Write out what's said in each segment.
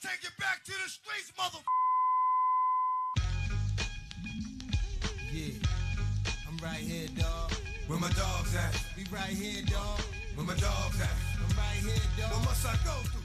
Let's take it back to the streets, mother. Yeah, I'm right here, dog. Where my dogs at? We right here, dog. Where my dogs at? I'm right here, dog. What must I go through?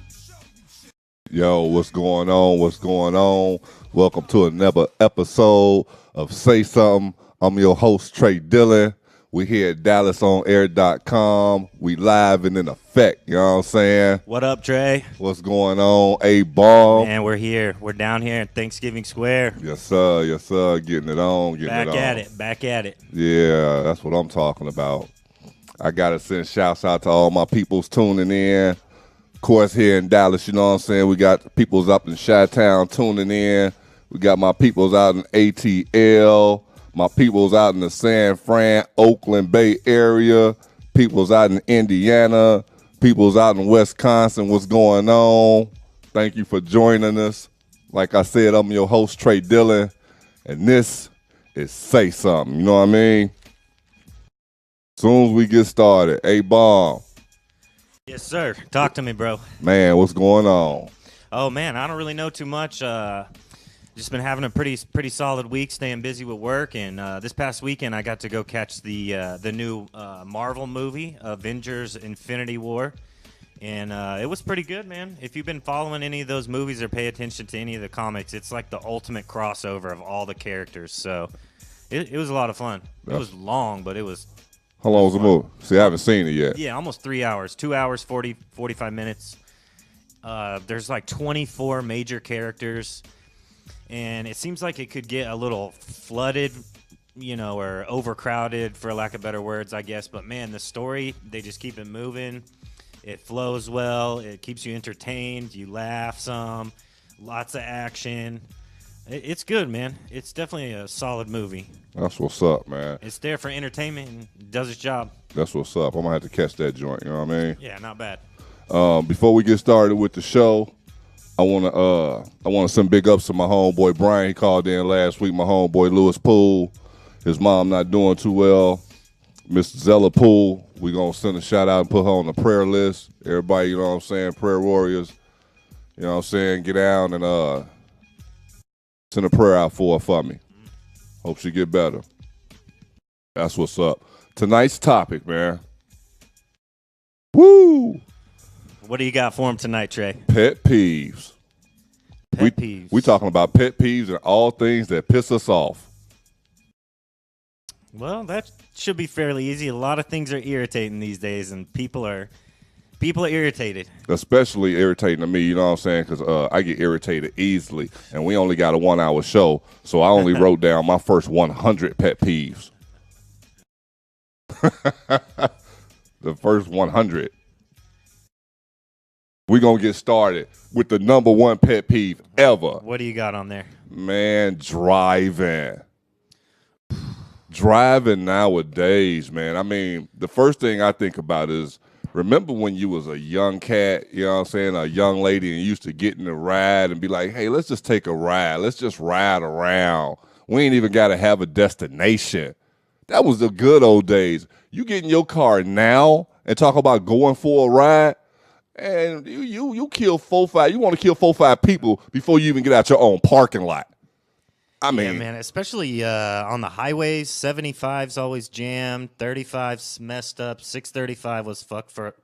Yo, what's going on? What's going on? Welcome to another episode of Say Something. I'm your host, Trae Dillon. We here at DallasOnAir.com. We live and in effect, you know what I'm saying? What up, Trae? What's going on? A-Ball. Man, we're here. We're down here at Thanksgiving Square. Yes, sir. Yes, sir. Getting it on. Back at it. Yeah, that's what I'm talking about. I got to send shouts out to all my peoples tuning in. Of course, here in Dallas, you know what I'm saying? We got peoples up in Chi-Town tuning in. We got my peoples out in ATL. My peoples out in the San Fran, Oakland Bay area. Peoples out in Indiana. Peoples out in Wisconsin. What's going on? Thank you for joining us. Like I said, I'm your host, Trae Dillon. And this is Say Something. You know what I mean? Soon as we get started, A-Bomb. Yes, sir. Talk to me, bro. Man, what's going on? Oh, man, I don't really know too much. Just been having a pretty solid week, staying busy with work. And this past weekend, I got to go catch the new Marvel movie, Avengers: Infinity War. And it was pretty good, man. If you've been following any of those movies or pay attention to any of the comics, it's like the ultimate crossover of all the characters. So it was a lot of fun. It was long, but it was... How long was the movie? See, I haven't seen it yet. Yeah, almost 3 hours. 2 hours, 45 minutes. There's like 24 major characters. And it seems like it could get a little flooded, you know, or overcrowded, for lack of better words, I guess. But, man, the story, they just keep it moving. It flows well. It keeps you entertained. You laugh some. Lots of action. It's good, man. It's definitely a solid movie. That's what's up, man. It's there for entertainment and does its job. That's what's up. I'm going to have to catch that joint, you know what I mean? Yeah, not bad. Before we get started with the show, I want to send big ups to my homeboy Brian. He called in last week. My homeboy Lewis Poole. His mom not doing too well. Miss Zella Poole. We're going to send a shout out and put her on the prayer list. Everybody, you know what I'm saying, prayer warriors. You know what I'm saying, get down and send a prayer out for her for me. Hope she get better. That's what's up. Tonight's topic, man. Woo! What do you got for him tonight, Trae? Pet peeves. Pet peeves. We talking about pet peeves and all things that piss us off. Well, that should be fairly easy. A lot of things are irritating these days, and people are irritated. Especially irritating to me, you know what I'm saying? Because I get irritated easily, and we only got a 1 hour show, so I only wrote down my first 100 pet peeves. The first 100. We're going to get started with the number one pet peeve ever. What do you got on there? Man, driving. Driving nowadays, man. I mean, the first thing I think about is, remember when you was a young cat, you know what I'm saying, a young lady, and you used to get in a ride and be like, hey, let's just take a ride. Let's just ride around. We ain't even got to have a destination. That was the good old days. You get in your car now and talk about going for a ride, and you kill 4-5. You want to kill 4-5 people before you even get out your own parking lot. I mean, yeah, man, especially on the highways, 75's always jammed, 35's messed up, 635 was fucked for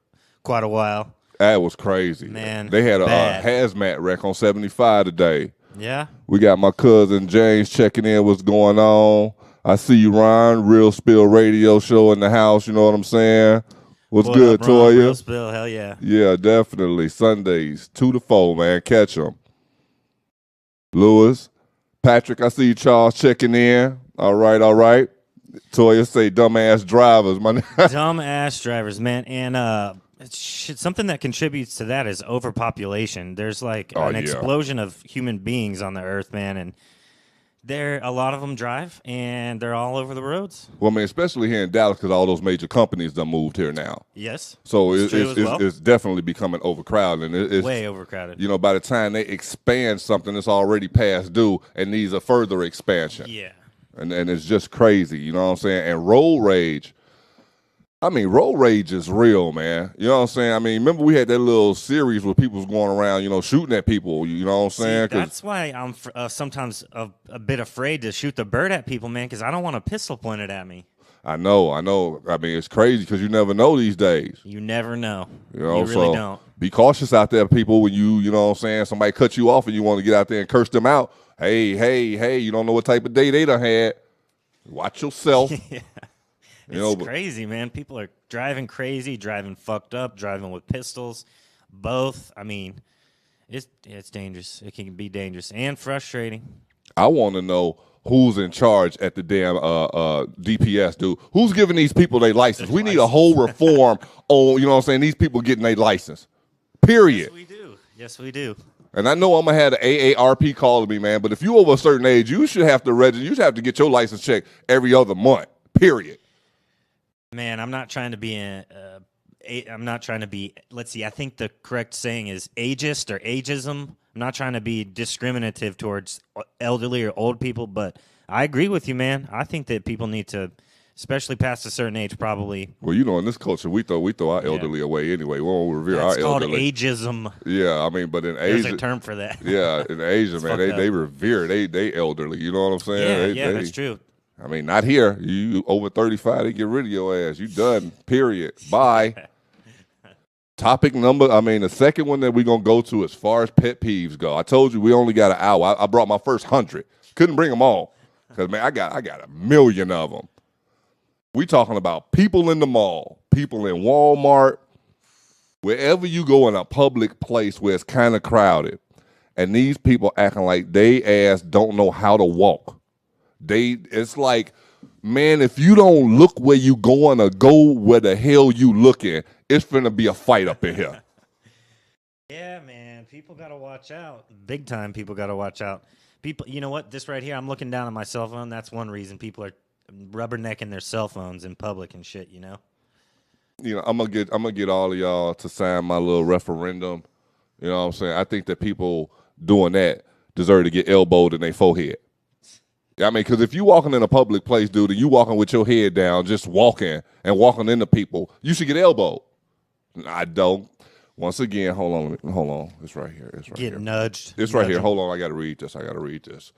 quite a while. That was crazy. Man, they had a hazmat wreck on 75 today. Yeah. We got my cousin James checking in. What's going on? I see you, Ryan. Real Spill Radio Show in the house. You know what I'm saying? What's good, up, Ron? Toya? Real Spill, hell yeah. Yeah, definitely. Sundays, 2 to 4, man. Catch them. Lewis. Patrick, I see you, Charles, checking in. All right. Toya say dumbass drivers. Dumbass drivers, man. And something that contributes to that is overpopulation. There's like an explosion of human beings on the earth, man. And a lot of them drive, and they're all over the roads. Well, I mean, especially here in Dallas, because all those major companies done moved here now. Yes. So it's definitely becoming overcrowded. And it's way overcrowded. You know, by the time they expand something, it's already past due and needs a further expansion. Yeah. And it's just crazy, you know what I'm saying? And road rage, I mean, road rage is real, man. You know what I'm saying? I mean, remember we had that little series where people was going around, shooting at people. You know what I'm saying? See, that's why I'm sometimes a bit afraid to shoot the bird at people, man, because I don't want a pistol pointed at me. I know. I mean, it's crazy because you never know these days. You never know. You know, you really so don't. Be cautious out there, people, when you know what I'm saying, somebody cut you off and you want to get out there and curse them out. Hey, you don't know what type of day they done had. Watch yourself. Yeah. It's crazy, man. People are driving crazy, driving fucked up, driving with pistols. Both. I mean, it's dangerous. It can be dangerous and frustrating. I want to know who's in charge at the damn DPS, dude. Who's giving these people their license? We need a whole reform on, you know what I'm saying, these people getting their license. Period. Yes, we do. Yes, we do. And I know I'm going to have the AARP calling me, man, but if you over a certain age, you should have to register. You should have to get your license checked every other month. Period. Man, I'm not trying to be let's see, I think the correct saying is ageist or ageism. I'm not trying to be discriminative towards elderly or old people, but I agree with you, man. I think that people need to, especially past a certain age, probably. Well, in this culture, we throw our elderly away anyway. We won't revere our elderly. It's called ageism. Yeah, I mean, but in Asia, there's a term for that. Yeah, in Asia, man, they revere they elderly. You know what I'm saying? Yeah, that's true. I mean, not here. You over 35, they get rid of your ass. You done. Period. Bye. The second one that we're going to go to as far as pet peeves go. I told you we only got an hour. I brought my first 100. Couldn't bring them all. Because, man, I got a million of them. We talking about people in the mall, people in Walmart, wherever you go in a public place where it's kind of crowded, and these people acting like they ass don't know how to walk. It's like, man, if you don't look where you going or go where the hell you looking, it's finna be a fight up in here. Yeah, man, people gotta watch out. Big time, people gotta watch out. People, you know what? This right here, I'm looking down at my cell phone. That's one reason people are rubbernecking their cell phones in public and shit. I'm gonna get all of y'all to sign my little referendum. You know what I'm saying? I think that people doing that deserve to get elbowed in their forehead. I mean, because if you walking in a public place, dude, and you walking with your head down, just walking into people, you should get elbowed. I don't. Once again, hold on. It's right here. Get nudged. It's right here. Hold on. I got to read this.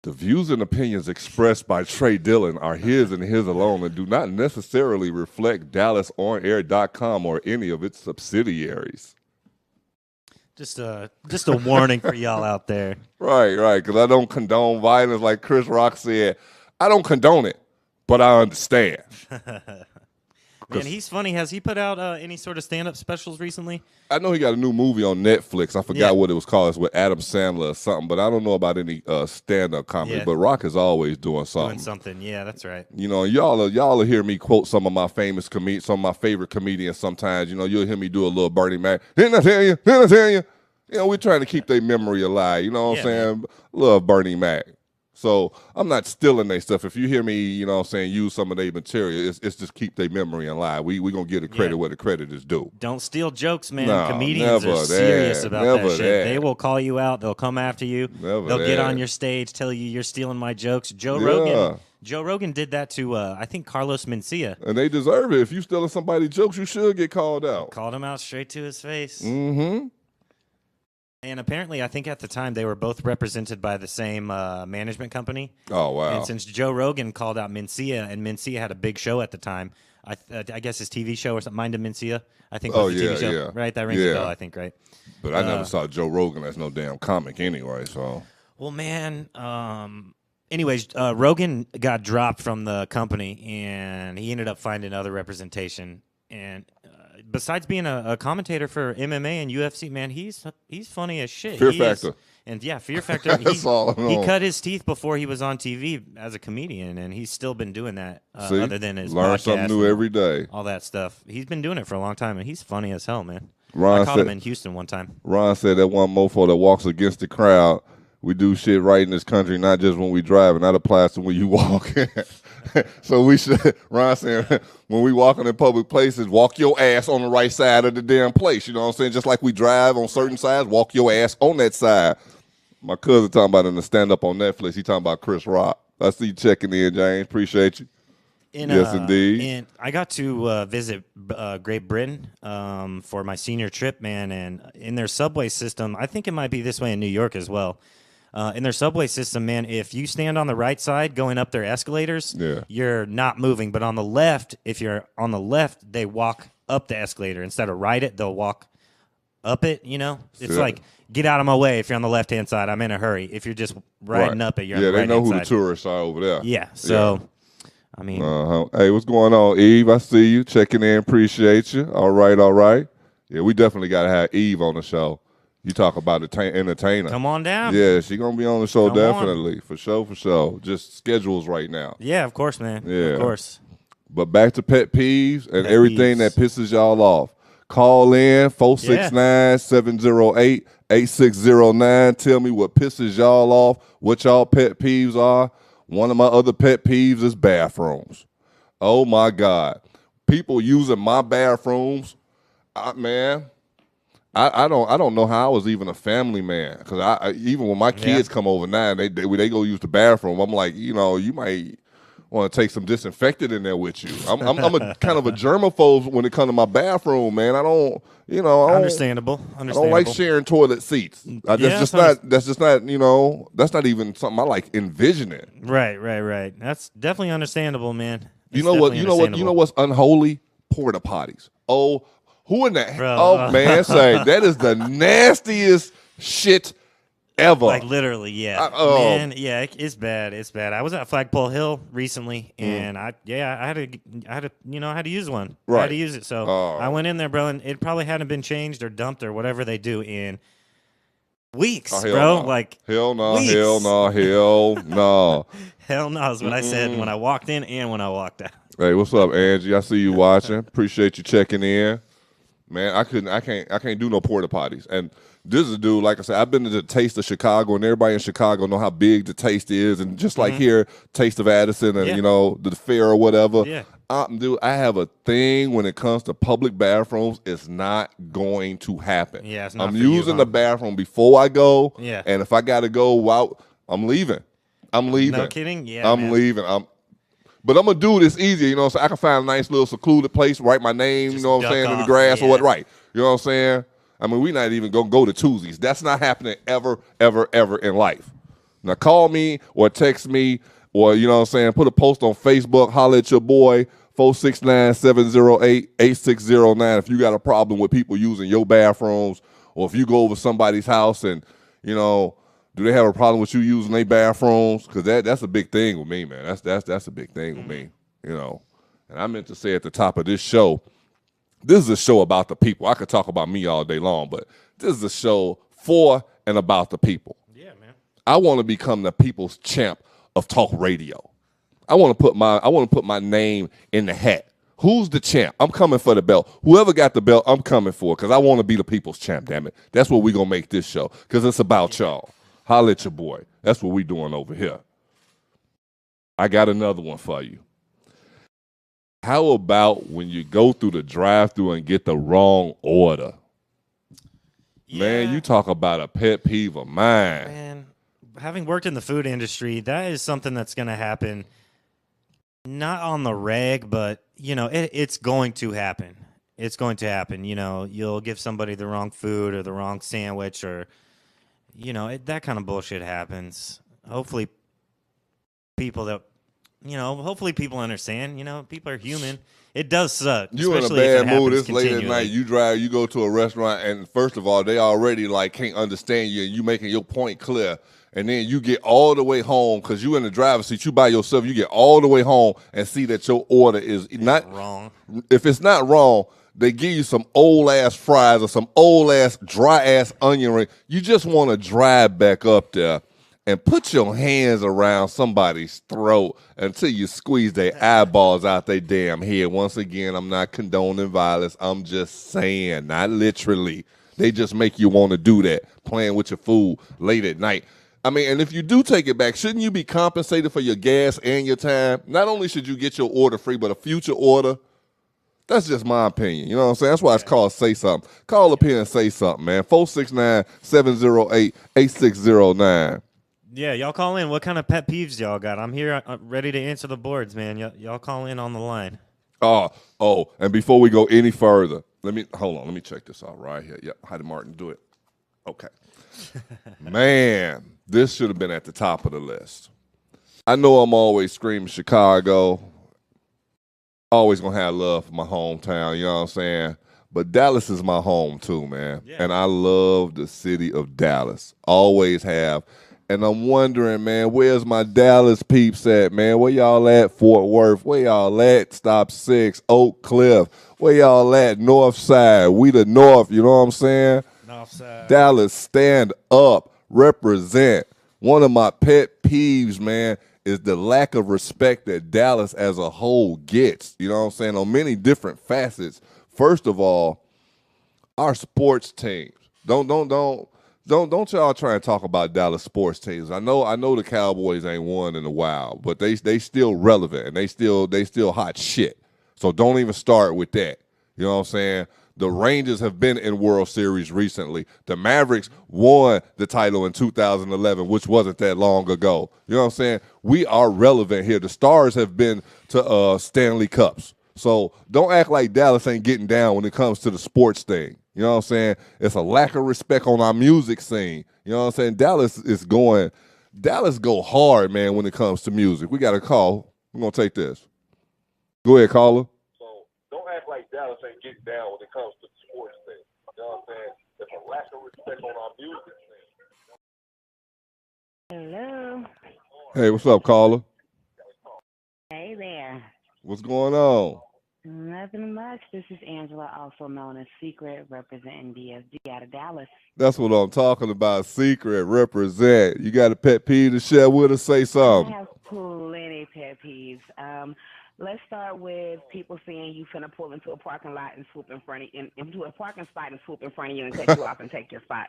The views and opinions expressed by Trae Dillon are his and his alone and do not necessarily reflect DallasOnAir.com or any of its subsidiaries. Just a warning for y'all out there. Right, because I don't condone violence, like Chris Rock said. I don't condone it, but I understand. Man, he's funny. Has he put out any sort of stand-up specials recently? I know he got a new movie on Netflix. I forgot what it was called. It's with Adam Sandler or something, but I don't know about any stand-up comedy. But Rock is always doing something. Yeah, that's right. Y'all will hear me quote some of my some of my favorite comedians sometimes. You'll hear me do a little Bernie Mac. Didn't I tell you? We're trying to keep their memory alive. You know what I'm saying? Man. Love Bernie Mac. So I'm not stealing their stuff. If you hear me, use some of their material, it's just keep their memory alive. We gonna give the credit where the credit is due. Don't steal jokes, man. No, comedians are serious about that shit. That. They will call you out. They'll come after you. They'll get on your stage, tell you you're stealing my jokes. Joe Rogan did that to I think Carlos Mencia. And they deserve it. If you stealing somebody's jokes, you should get called out. Called him out straight to his face. Mm-hmm. And apparently, I think at the time they were both represented by the same management company. Oh, wow. And since Joe Rogan called out Mencia, and Mencia had a big show at the time, I guess his TV show or something, Mind of Mencia, I think was the TV show. Right? That rings a bell, I think, right? But I never saw Joe Rogan as no damn comic anyway, so. Well, man, anyways, Rogan got dropped from the company, and he ended up finding other representation. And besides being a commentator for MMA and UFC, man, he's funny as shit. Fear Factor. Fear Factor. That's all I know. He cut his teeth before he was on TV as a comedian, and he's still been doing that. Other than his learn podcast something new every day. All that stuff. He's been doing it for a long time, and he's funny as hell, man. I caught him in Houston one time. Ron said that one mofo that walks against the crowd. We do shit right in this country, not just when we drive, and that applies to when you walk. So we should, Ron said, when we walking in public places, walk your ass on the right side of the damn place. You know what I'm saying? Just like we drive on certain sides, walk your ass on that side. My cousin talking about in the stand-up on Netflix, he talking about Chris Rock. I see you checking in, James. Appreciate you. Yes, indeed. And I got to visit Great Britain for my senior trip, man. And in their subway system, I think it might be this way in New York as well. In their subway system, man, if you stand on the right side going up their escalators, you're not moving. But on the left, if you're on the left, they walk up the escalator. Instead of ride it, they'll walk up it, you know? It's like, get out of my way if you're on the left-hand side. I'm in a hurry. If you're just riding up it, you're on the right-hand side. Yeah, they know who the tourists are over there. Yeah, so, I mean. Hey, what's going on, Eve? I see you. Checking in. Appreciate you. All right. Yeah, we definitely got to have Eve on the show. You talk about entertainer. Come on down. Yeah, she going to be on the show definitely. For sure. Just schedules right now. Yeah, of course, man. Yeah. Of course. But back to pet peeves and everything that pisses y'all off. Call in 469-708-8609. Tell me what pisses y'all off, what y'all pet peeves are. One of my other pet peeves is bathrooms. Oh, my God. People using my bathrooms, man. I don't know how I was even a family man, because even when my kids come over now and they go use the bathroom, I'm like, you might want to take some disinfectant in there with you. I'm a kind of a germaphobe when it comes to my bathroom, man. I don't. Understandable. I don't like sharing toilet seats. That's not that's not even something I like envisioning. Right. That's definitely understandable, man. You know what's unholy? Porta potties. Oh. Who in the man? Say that is the nastiest shit ever. Like literally, yeah. Man, yeah, it's bad. It's bad. I was at Flagpole Hill recently, and I had to use one. Right. I had to use it, so I went in there, bro, and it probably hadn't been changed or dumped or whatever they do in weeks, bro. No. Like hell no, weeks. hell no. Hell no is what I said when I walked in and when I walked out. Hey, what's up, Angie? I see you watching. Appreciate you checking in. Man, I can't do no porta potties. And this is a dude, like I said, I've been to the Taste of Chicago, and everybody in Chicago know how big the Taste is. And just like here, Taste of Addison and, the fair or whatever. Yeah. Dude, I have a thing when it comes to public bathrooms. It's not going to happen. Yeah, it's not I'm using the bathroom before I go. Yeah. And if I got to go out, I'm leaving. No kidding? Yeah, I'm leaving. But I'm going to do this easier, so I can find a nice little secluded place, write my name, Just in the grass or what, right. You know what I'm saying? I mean, we're not even going to go to Tuesdays. That's not happening ever, ever, ever in life. Now, call me or text me or, put a post on Facebook, holler at your boy, 469-708-8609 if you got a problem with people using your bathrooms, or if you go over somebody's house and, do they have a problem with you using their bathrooms? Because that's a big thing with me, man. That's a big thing with me, And I meant to say at the top of this show, this is a show about the people. I could talk about me all day long, but this is a show for and about the people. Yeah, man. I want to become the people's champ of talk radio. I want to put my name in the hat. Who's the champ? I'm coming for the belt. Whoever got the belt, I'm coming for, because I want to be the people's champ, damn it. That's what we're going to make this show, because it's about y'all. Holla at your boy. That's what we doing over here. I got another one for you. How about when you go through the drive-thru and get the wrong order? Yeah. Man, you talk about a pet peeve of mine. Man, having worked in the food industry, that is something that's going to happen. Not on the reg, but, it's going to happen. It's going to happen. You'll give somebody the wrong food or the wrong sandwich or... that kind of bullshit happens. Hopefully people understand, people are human. It does suck. You in a bad mood. It's late at night. You go to a restaurant, and first of all, they already can't understand you, and you making your point clear. And then you get all the way home, because you in the driver's seat, you by yourself, you get all the way home and see that your order is not wrong. If it's not wrong, they give you some old-ass fries or some old-ass, dry-ass onion ring. You just want to drive back up there and put your hands around somebody's throat until you squeeze their eyeballs out their damn head. Once again, I'm not condoning violence. I'm just saying, not literally. They just make you want to do that, playing with your food late at night. I mean, and if you do take it back, shouldn't you be compensated for your gas and your time? Not only should you get your order free, but a future order. That's just my opinion. You know what I'm saying? That's why it's called Say Something. Call up here and say something, man. 469-708-8609. Yeah, y'all call in. What kind of pet peeves y'all got? I'm here ready to answer the boards, man. Y'all call in on the line. And before we go any further, hold on. Let me check this out right here. Yep, how did Martin do it? Okay. Man, this should have been at the top of the list. I know I'm always screaming Chicago. Always gonna have love for my hometown, you know what I'm saying? But Dallas is my home too, man. Yeah. And I love the city of Dallas. Always have. And I'm wondering, man, where's my Dallas peeps at, man? Where y'all at, Fort Worth? Where y'all at, Stop 6, Oak Cliff? Where y'all at, North Side? We the North, you know what I'm saying? North side. Dallas, stand up, represent. One of my pet peeves, man, is the lack of respect that Dallas as a whole gets. You know what I'm saying? On many different facets. First of all, our sports teams. Don't y'all try and talk about Dallas sports teams. I know the Cowboys ain't won in a while, but they still relevant and they still hot shit. So don't even start with that. You know what I'm saying? The Rangers have been in World Series recently. The Mavericks won the title in 2011, which wasn't that long ago. You know what I'm saying? We are relevant here. The Stars have been to Stanley Cups. So don't act like Dallas ain't getting down when it comes to the sports thing. You know what I'm saying? It's a lack of respect on our music scene. You know what I'm saying? Dallas go hard, man, when it comes to music. We got a call. We're going to take this. Go ahead, caller. So don't act like Dallas ain't getting down when it comes to the sports thing. You know what I'm saying? There's a lack of respect on our music scene. Hello. Hey, what's up, caller? Hey there. What's going on? Nothing much. This is Angela, also known as Secret, representing DSD out of Dallas. That's what I'm talking about. Secret, represent. You got a pet peeve to share with us? Say I something. have plenty pet peeves. Let's start with people saying you finna pull into a parking lot and swoop in front of you, into a parking spot and swoop in front of you and cut you off and take your spot.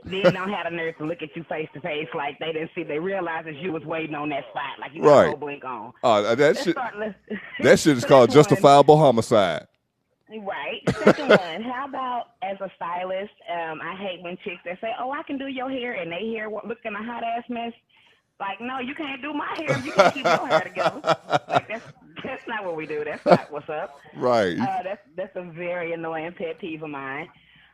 Then don't have the nerve to look at you face to face like they didn't see. They realized that you was waiting on that spot, like you got a whole blink on. That shit is called justifiable homicide. Right. Second one, how about as a stylist, I hate when chicks that say, "Oh, I can do your hair," and they hair looking a hot ass mess. Like, no, you can't do my hair. You can't keep your hair together. Like, that's not what we do. That's not what's up. Right. That's a very annoying pet peeve of mine.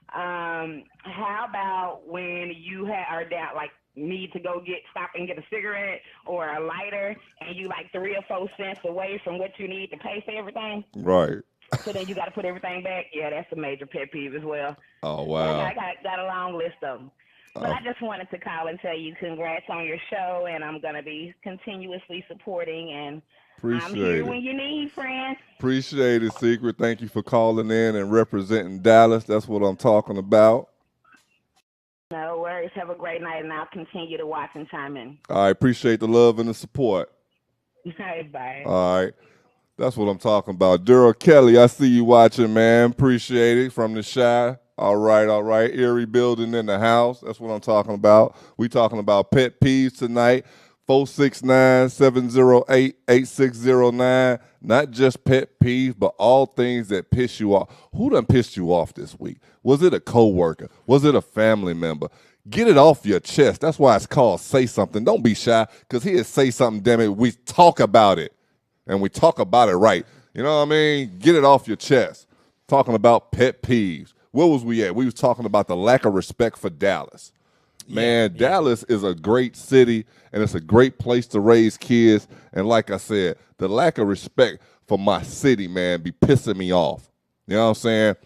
How about when you are down, like, need to go stop and get a cigarette or a lighter, and you like 3 or 4 cents away from what you need to pay for everything? Right. So then you got to put everything back. Yeah, that's a major pet peeve as well. Oh, wow. I got a long list of them. But I just wanted to call and tell you congrats on your show, and I'm going to be continuously supporting, and I'm here when you need, friend. Appreciate it, Secret. Thank you for calling in and representing Dallas. That's what I'm talking about. No worries. Have a great night, and I'll continue to watch and chime in. I appreciate the love and the support. Bye. All right. That's what I'm talking about. Daryl Kelly, I see you watching, man. Appreciate it from the Shy. All right. Erie building in the house. That's what I'm talking about. We talking about pet peeves tonight. 469-708-8609. Not just pet peeves, but all things that piss you off. Who done pissed you off this week? Was it a coworker? Was it a family member? Get it off your chest. That's why it's called Say Something. Don't be shy, because here Say Something, damn it. We talk about it, and we talk about it right. You know what I mean? Get it off your chest. Talking about pet peeves. Where was we at? We was talking about the lack of respect for Dallas. Man, Dallas is a great city, and it's a great place to raise kids. And like I said, the lack of respect for my city, man, be pissing me off. You know what I'm saying?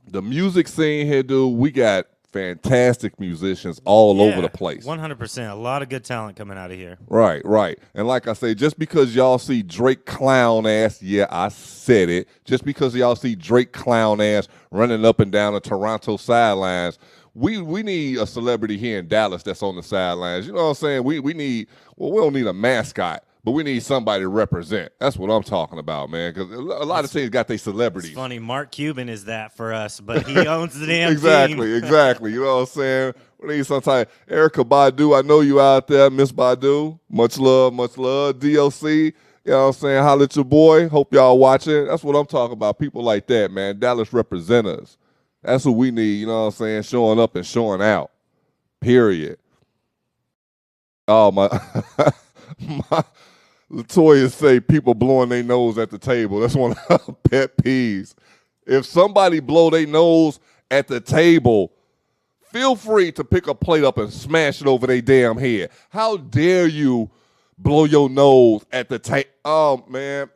The music scene here, dude, we got fantastic musicians all over the place. 100%. A lot of good talent coming out of here. Right. And like I say, just because y'all see Drake clown ass, yeah, I said it. Just because y'all see Drake clown ass running up and down the Toronto sidelines, we need a celebrity here in Dallas that's on the sidelines. You know what I'm saying? We don't need a mascot, but we need somebody to represent. That's what I'm talking about, man, because a lot of teams got their celebrities. It's funny. Mark Cuban is that for us, but he owns the damn Exactly. You know what I'm saying? We need some type. Erica Badu, I know you out there, Miss Badu. Much love. DOC, you know what I'm saying? Holla at your boy. Hope y'all watching. That's what I'm talking about. People like that, man. Dallas representatives. That's what we need, you know what I'm saying? Showing up and showing out. Period. Oh my, my Latoya say people blowing their nose at the table. That's one of her pet peeves. If somebody blow their nose at the table, feel free to pick a plate up and smash it over their damn head. How dare you blow your nose at the table? Oh man,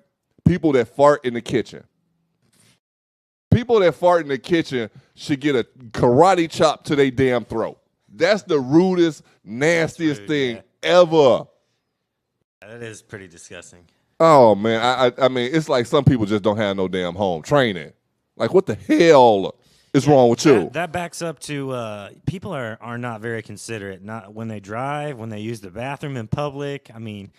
people that fart in the kitchen. People that fart in the kitchen should get a karate chop to their damn throat. That's the rudest, nastiest thing ever. That is pretty disgusting. Oh man, I mean, it's like some people just don't have no damn home training. Like, what the hell is wrong with you? That backs up to people are not very considerate. Not when they drive, when they use the bathroom in public. I mean,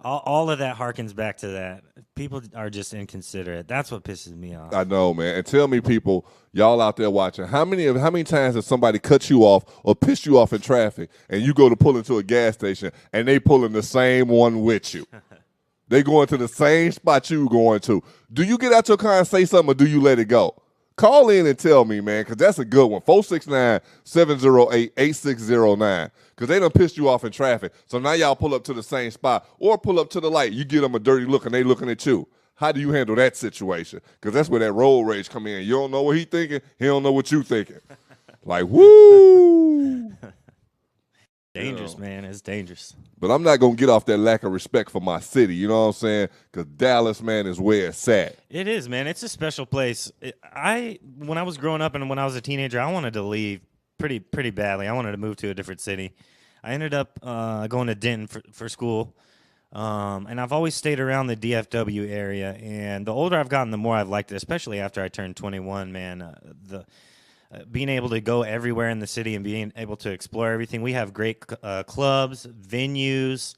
all of that harkens back to that. People are just inconsiderate. That's what pisses me off. I know, man. And tell me, people, y'all out there watching, how many times has somebody cut you off or pissed you off in traffic, and you go to pull into a gas station, and they pulling the same one with you? They going to the same spot you going to. Do you get out your car and say something, or do you let it go? Call in and tell me, man, because that's a good one. 469-708-8609. Because they done pissed you off in traffic. So now y'all pull up to the same spot or pull up to the light. You get them a dirty look and they looking at you. How do you handle that situation? Because that's where that road rage come in. You don't know what he thinking. He don't know what you thinking. Like, woo. Dangerous, man. It's dangerous. But I'm not going to get off that lack of respect for my city. You know what I'm saying? Because Dallas, man, is where it's at. It is, man. It's a special place. When I was growing up and when I was a teenager, I wanted to leave pretty badly. I wanted to move to a different city. I ended up going to Denton for school. And I've always stayed around the DFW area. And the older I've gotten, the more I've liked it, especially after I turned 21, man. Being able to go everywhere in the city and being able to explore everything. We have great clubs, venues,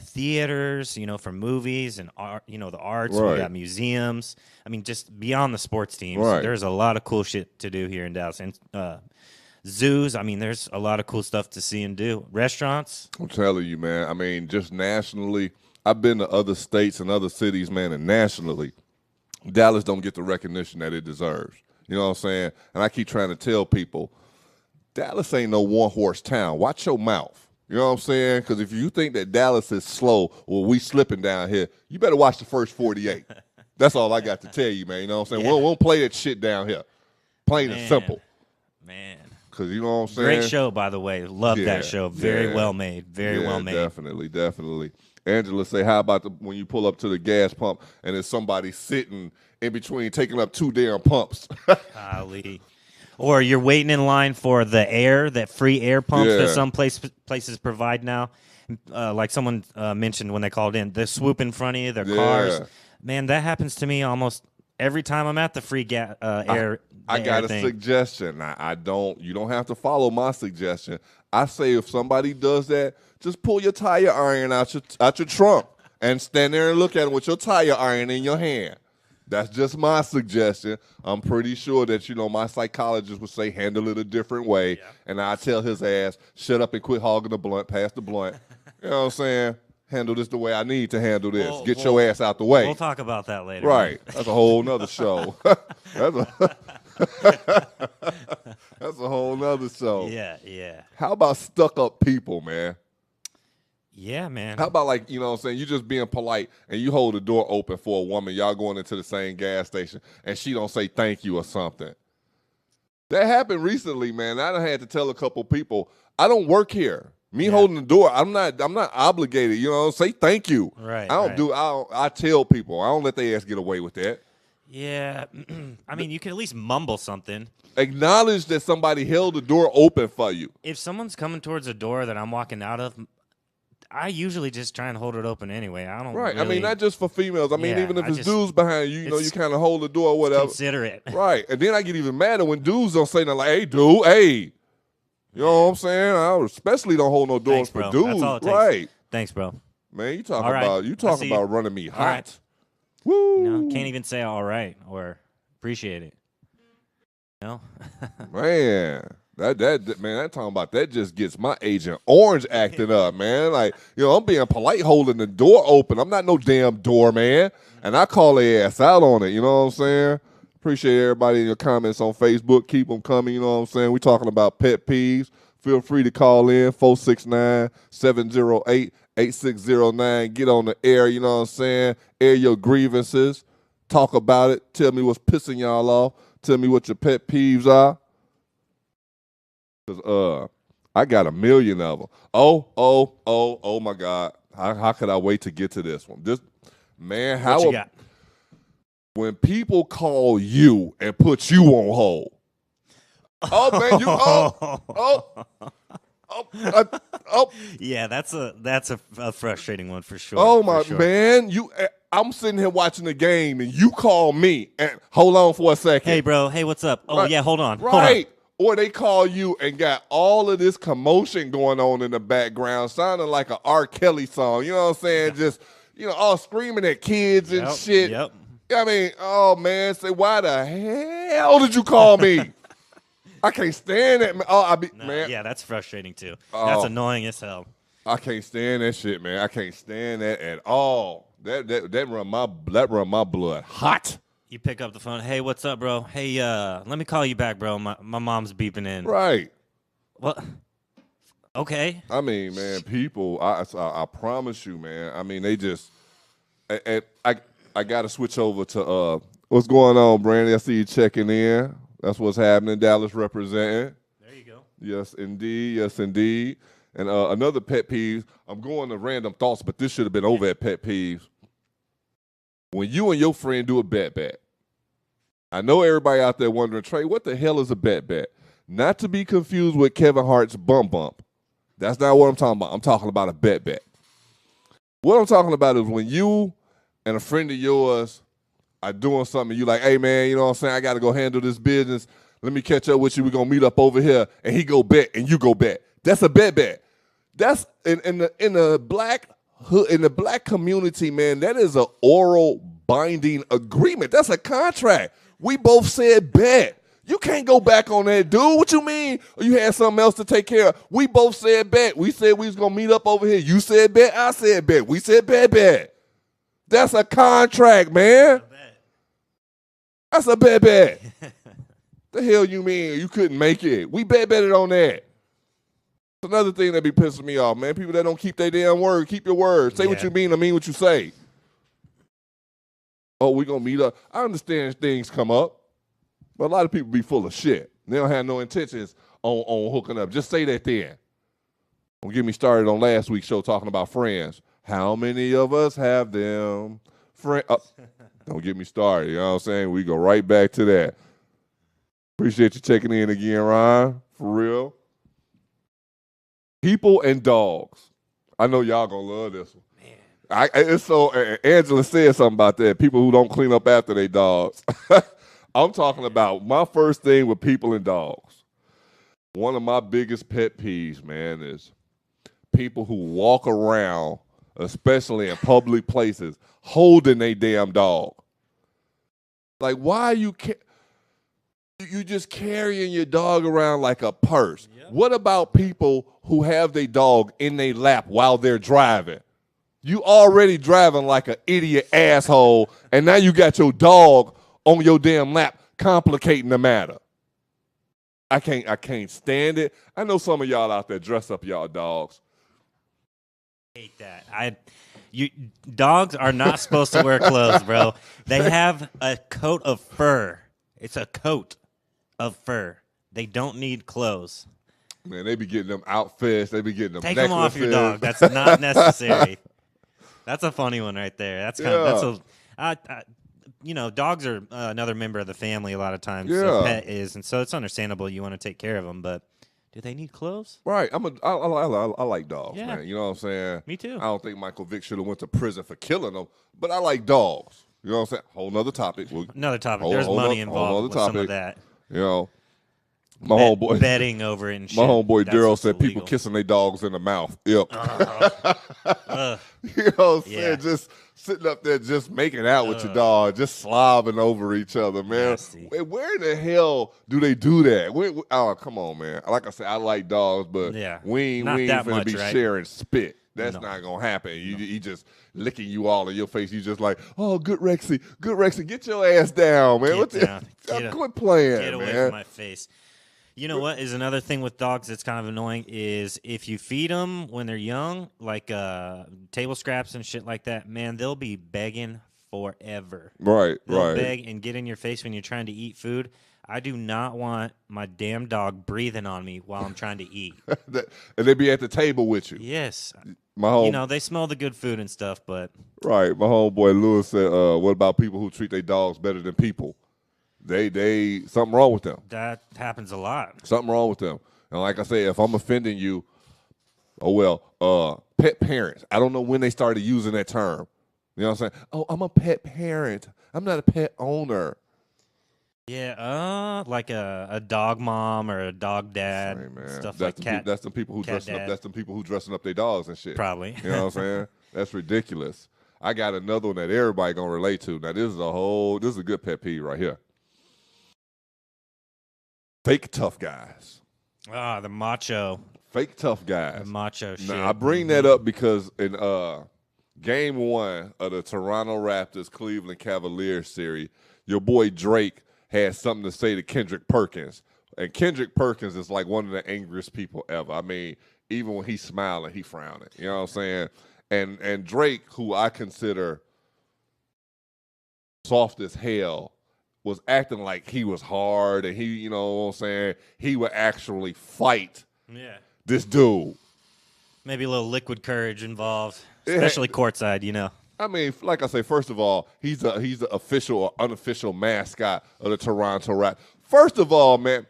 theaters, for movies and art, the arts. Right. We got museums. I mean, just beyond the sports teams. Right. There's a lot of cool shit to do here in Dallas. And zoos. I mean, there's a lot of cool stuff to see and do. Restaurants. I'm telling you, man. I mean, just nationally, I've been to other states and other cities, man, and nationally, Dallas don't get the recognition that it deserves. You know what I'm saying? And I keep trying to tell people, Dallas ain't no one-horse town. Watch your mouth. You know what I'm saying? Because if you think that Dallas is slow or we slipping down here, you better watch the first 48. That's all I got to tell you, man. You know what I'm saying? Yeah. We won't play that shit down here. Plain and simple. Man. Because you know what I'm saying? Great show, by the way. Love that show. Very well made. Very well made. Definitely. Angela say, how about when you pull up to the gas pump and there's somebody sitting in between taking up 2 damn pumps? Golly. Or you're waiting in line for the air, that free air pumps that some places provide now. Like someone mentioned when they called in, they swoop in front of you, their cars. Man, that happens to me almost every time I'm at the free air. I got a suggestion. You don't have to follow my suggestion. I say if somebody does that, just pull your tire iron out your trunk and stand there and look at it with your tire iron in your hand. That's just my suggestion. I'm pretty sure that, my psychologist would say handle it a different way. Yeah. And I tell his ass, shut up and quit hogging the blunt, pass the blunt. You know what I'm saying? Handle this the way I need to handle this. Get your ass out the way. We'll talk about that later. Right. That's a whole nother show. That's a whole nother show. Yeah. How about stuck-up people, man? Yeah, man. How about you know what I'm saying, you just being polite and you hold the door open for a woman, y'all going into the same gas station, and she don't say thank you or something. That happened recently, man. I done had to tell a couple people, I don't work here. Me holding the door, I'm not obligated, say thank you. Right. I tell people, I don't let their ass get away with that. Yeah. I mean, you can at least mumble something. Acknowledge that somebody held the door open for you. If someone's coming towards a door that I'm walking out of, I usually just try and hold it open anyway. I don't Right. Really, I mean, not just for females. I mean, even if it's dudes behind you, you kind of hold the door or whatever. Consider it. Right. And then I get even madder when dudes don't say nothing like, hey, dude, hey. You know what I'm saying? I especially don't hold no doors for dudes. That's all it takes. Right. Thanks, bro. Man, you talking about running me hot. Right. Woo. Can't even say all right or appreciate it. Man. That talking about that just gets my Agent Orange acting up, man. Like, I'm being polite holding the door open. I'm not no damn doorman. And I call their ass out on it, you know what I'm saying? Appreciate everybody in your comments on Facebook. Keep them coming, you know what I'm saying? We talking about pet peeves. Feel free to call in 469-708-8609. Get on the air, you know what I'm saying? Air your grievances. Talk about it. Tell me what's pissing y'all off. Tell me what your pet peeves are. Cause I got a million of them. Oh my God. How could I wait to get to this one? Man, What you got? When people call you and put you on hold. Oh man, Yeah, that's a frustrating one for sure. Oh my for sure. man, I'm sitting here watching the game and you call me and hold on for a second. Hey bro, hey, what's up? Oh Right. yeah, hold on. Right. Or they call you and got all of this commotion going on in the background, sounding like an R. Kelly song. You know what I'm saying? Just, all screaming at kids and shit. Yep. I mean, oh man, say why the hell did you call me? I can't stand that. Man. Yeah, that's frustrating too. Oh. That's annoying as hell. I can't stand that shit, man. I can't stand that at all. That run my blood hot. You pick up the phone. Hey, what's up, bro? Hey, let me call you back, bro. My mom's beeping in. Right. What? Okay. I mean, man, people. I promise you, man. I mean, they just. And I got to switch over to what's going on, Brandon. I see you checking in. That's what's happening. Dallas representing. There you go. Yes, indeed. Yes, indeed. And another pet peeve. I'm going to random thoughts, but this should have been over at pet peeves. When you and your friend do a bet. I know everybody out there wondering, Trae, what the hell is a bet? Not to be confused with Kevin Hart's bump. That's not what I'm talking about. I'm talking about a bet. What I'm talking about is when you and a friend of yours are doing something, you like, hey, man, you know what I'm saying? I got to go handle this business. Let me catch up with you. We're going to meet up over here. And he go bet and you go bet. That's a bet. That's in the black community, man, that is an oral binding agreement. That's a contract. We both said bet. You can't go back on that, dude. What you mean? Or you had something else to take care of? We both said bet. We said we was going to meet up over here. You said bet. I said bet. We said bet. That's a contract, man. That's a bet. The hell you mean? You couldn't make it. We betted on that. It's another thing that be pissing me off, man. People that don't keep their damn word. Keep your word. Say what you mean. I mean what you say. Oh, we going to meet up. I understand things come up, but a lot of people be full of shit. They don't have no intentions on hooking up. Just say that then. Don't get me started on last week's show talking about friends. How many of us have them? Don't get me started. You know what I'm saying? We go right back to that. Appreciate you checking in again, Ryan. For real. People and dogs. I know y'all going to love this one. It's so Angela said something about that. People who don't clean up after their dogs. I'm talking about my first thing with people and dogs. One of my biggest pet peeves, man, is people who walk around, especially in public places, holding a damn dog. Like, why are you just carrying your dog around like a purse? Yep. What about people who have their dog in their lap while they're driving? You already driving like an idiot asshole, and now you got your dog on your damn lap complicating the matter. I can't stand it. I know some of y'all out there dress up y'all dogs. I hate that. Dogs are not supposed to wear clothes, bro. They have a coat of fur. It's a coat of fur. They don't need clothes. Man, they be getting them outfits. They be getting them Take necklaces. them off your dog. That's not necessary. That's a funny one right there. That's kind of dogs are another member of the family a lot of times. Yeah. A pet is, and so it's understandable you want to take care of them, but do they need clothes? Right. I like dogs, man. You know what I'm saying? Me too. I don't think Michael Vick should have went to prison for killing them, but I like dogs. You know what I'm saying? Whole nother topic. Another topic. There's money involved with some of that. You know, my homeboy betting over it and shit. My homeboy Daryl said illegal. people kissing their dogs in the mouth. Yep. You know what I'm saying? Just sitting up there, just making out with your dog, just slobbing over each other, man. Nasty. Where in the hell do they do that? Oh, come on, man. Like I said, I like dogs, but we ain't finna be sharing spit. That's not gonna happen. He just licking you all in your face. You just like, oh, good Rexy, get your ass down, man. Get down. Quit playing, Get away man. from my face. You know what is another thing with dogs that's kind of annoying is if you feed them when they're young, like table scraps and shit like that, man, they'll be begging forever. Right, They'll right. beg and get in your face when you're trying to eat food. I do not want my damn dog breathing on me while I'm trying to eat. And they be at the table with you. Yes. My home, You know, they smell the good food and stuff, but right. My homeboy Lewis said, "What about people who treat their dogs better than people? They something wrong with them. that happens a lot. Something wrong with them. And like I say, if I'm offending you, oh well. Pet parents. I don't know when they started using that term. You know what I'm saying? Oh, I'm a pet parent. I'm not a pet owner. Yeah, like a dog mom or a dog dad, Hey, man. stuff That's like cat. That's the people who cat dressing up. dad. That's the people who dressing up their dogs and shit. Probably. You know what I'm saying? That's ridiculous. I got another one that everybody gonna relate to. Now this is a good pet peeve right here. Fake tough guys. Ah, the macho Fake tough guys. shit. Now I bring that up because in game 1 of the Toronto Raptors Cleveland Cavaliers series, your boy Drake had something to say to Kendrick Perkins. And Kendrick Perkins is like one of the angriest people ever. I mean, even when he's smiling, he frowning. You know what I'm saying? And Drake, who I consider soft as hell, was acting like he was hard and he, you know what I'm saying, he would actually fight Yeah. this dude. Maybe a little liquid courage involved, especially courtside, you know. I mean, like I say, first of all, he's the official or unofficial mascot of the Toronto Raptors. First of all, man,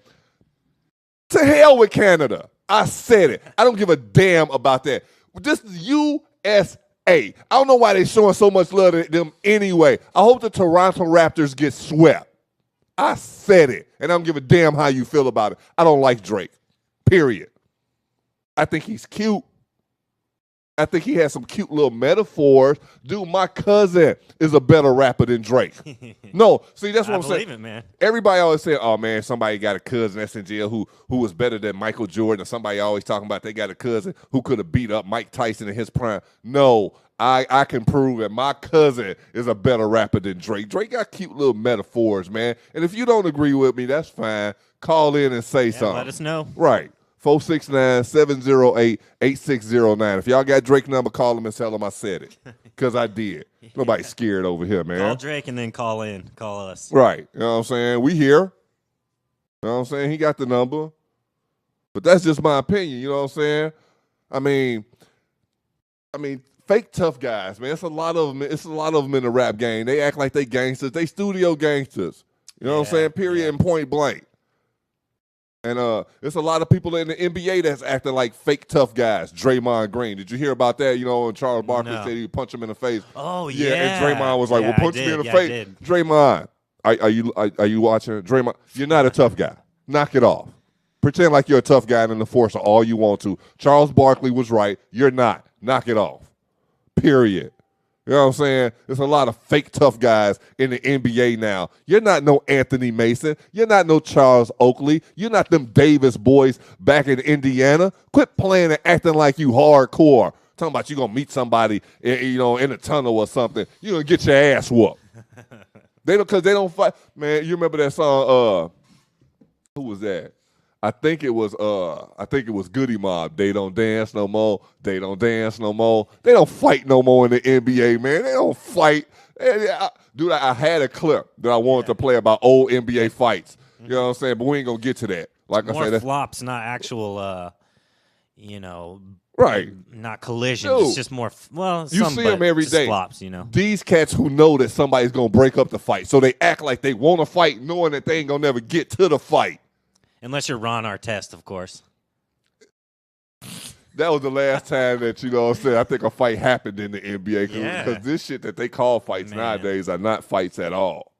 to hell with Canada. I said it. I don't give a damn about that. This is USA. I don't know why they're showing so much love to them anyway. I hope the Toronto Raptors get swept. I said it, and I don't give a damn how you feel about it. I don't like Drake, period. I think he's cute. I think he has some cute little metaphors. Dude, my cousin is a better rapper than Drake. No, see, that's what I'm saying. I believe it, man. Everybody always say, oh, man, somebody got a cousin that's in jail who was better than Michael Jordan, or somebody always talking about they got a cousin who could have beat up Mike Tyson in his prime. No, I can prove that my cousin is a better rapper than Drake. Drake got cute little metaphors, man. And if you don't agree with me, that's fine. Call in and say something. Let us know. Right. 469-708-8609. If y'all got Drake number, call him and tell him I said it. Because I did. Nobody's scared over here, man. Call Drake and then call us. Right. You know what I'm saying? We here. You know what I'm saying? He got the number. But that's just my opinion. You know what I'm saying? I mean, fake tough guys, man. It's a lot of them. It's a lot of them in the rap game. They act like they gangsters. They studio gangsters. You know what I'm saying? Period and point blank. And there's a lot of people in the NBA that's acting like fake tough guys. Draymond Green. Did you hear about that? You know, when Charles Barkley said he'd punch him in the face. Oh, yeah. And Draymond was like, well, punch me in the face. I did. Draymond, are you watching? Draymond, you're not a tough guy. Knock it off. Pretend like you're a tough guy in the force all you want to. Charles Barkley was right. You're not. Knock it off. Period. You know what I'm saying? There's a lot of fake tough guys in the NBA now. You're not no Anthony Mason. You're not no Charles Oakley. You're not them Davis boys back in Indiana. Quit playing and acting like you hardcore. Talking about you going to meet somebody in a tunnel or something. You're going to get your ass whooped. Because they don't fight. Man, you remember that song, who was that? I think it was Goody Mob. They don't dance no more. They don't dance no more. They don't fight no more in the NBA, man. They don't fight. Dude, I had a clip that I wanted to play about old NBA fights. You know what I'm saying? But we ain't gonna get to that. Like More I said, flops, not actual, right? Not collisions. Dude, It's just more. You see them every just day. Flops, you know. These cats who know that somebody's gonna break up the fight, so they act like they want to fight, knowing that they ain't gonna never get to the fight. Unless you're Ron Artest, of course. That was the last time that, you know what I'm saying, I think a fight happened in the NBA. Because this shit that they call fights nowadays are not fights at all.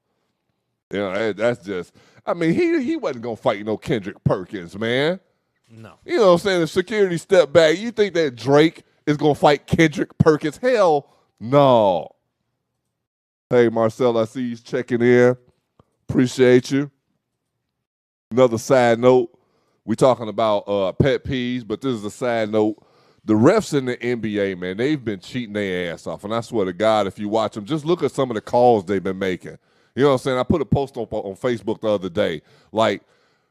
You know, that's just, I mean, he wasn't going to fight no Kendrick Perkins, man. No. You know what I'm saying? The security step back. You think that Drake is going to fight Kendrick Perkins? Hell no. Hey, Marcel, I see you checking in. Appreciate you. Another side note, we talking about pet peeves, but this is a side note. The refs in the NBA, man, they've been cheating their ass off. And I swear to God, if you watch them, just look at some of the calls they've been making. You know what I'm saying? I put a post on Facebook the other day. Like,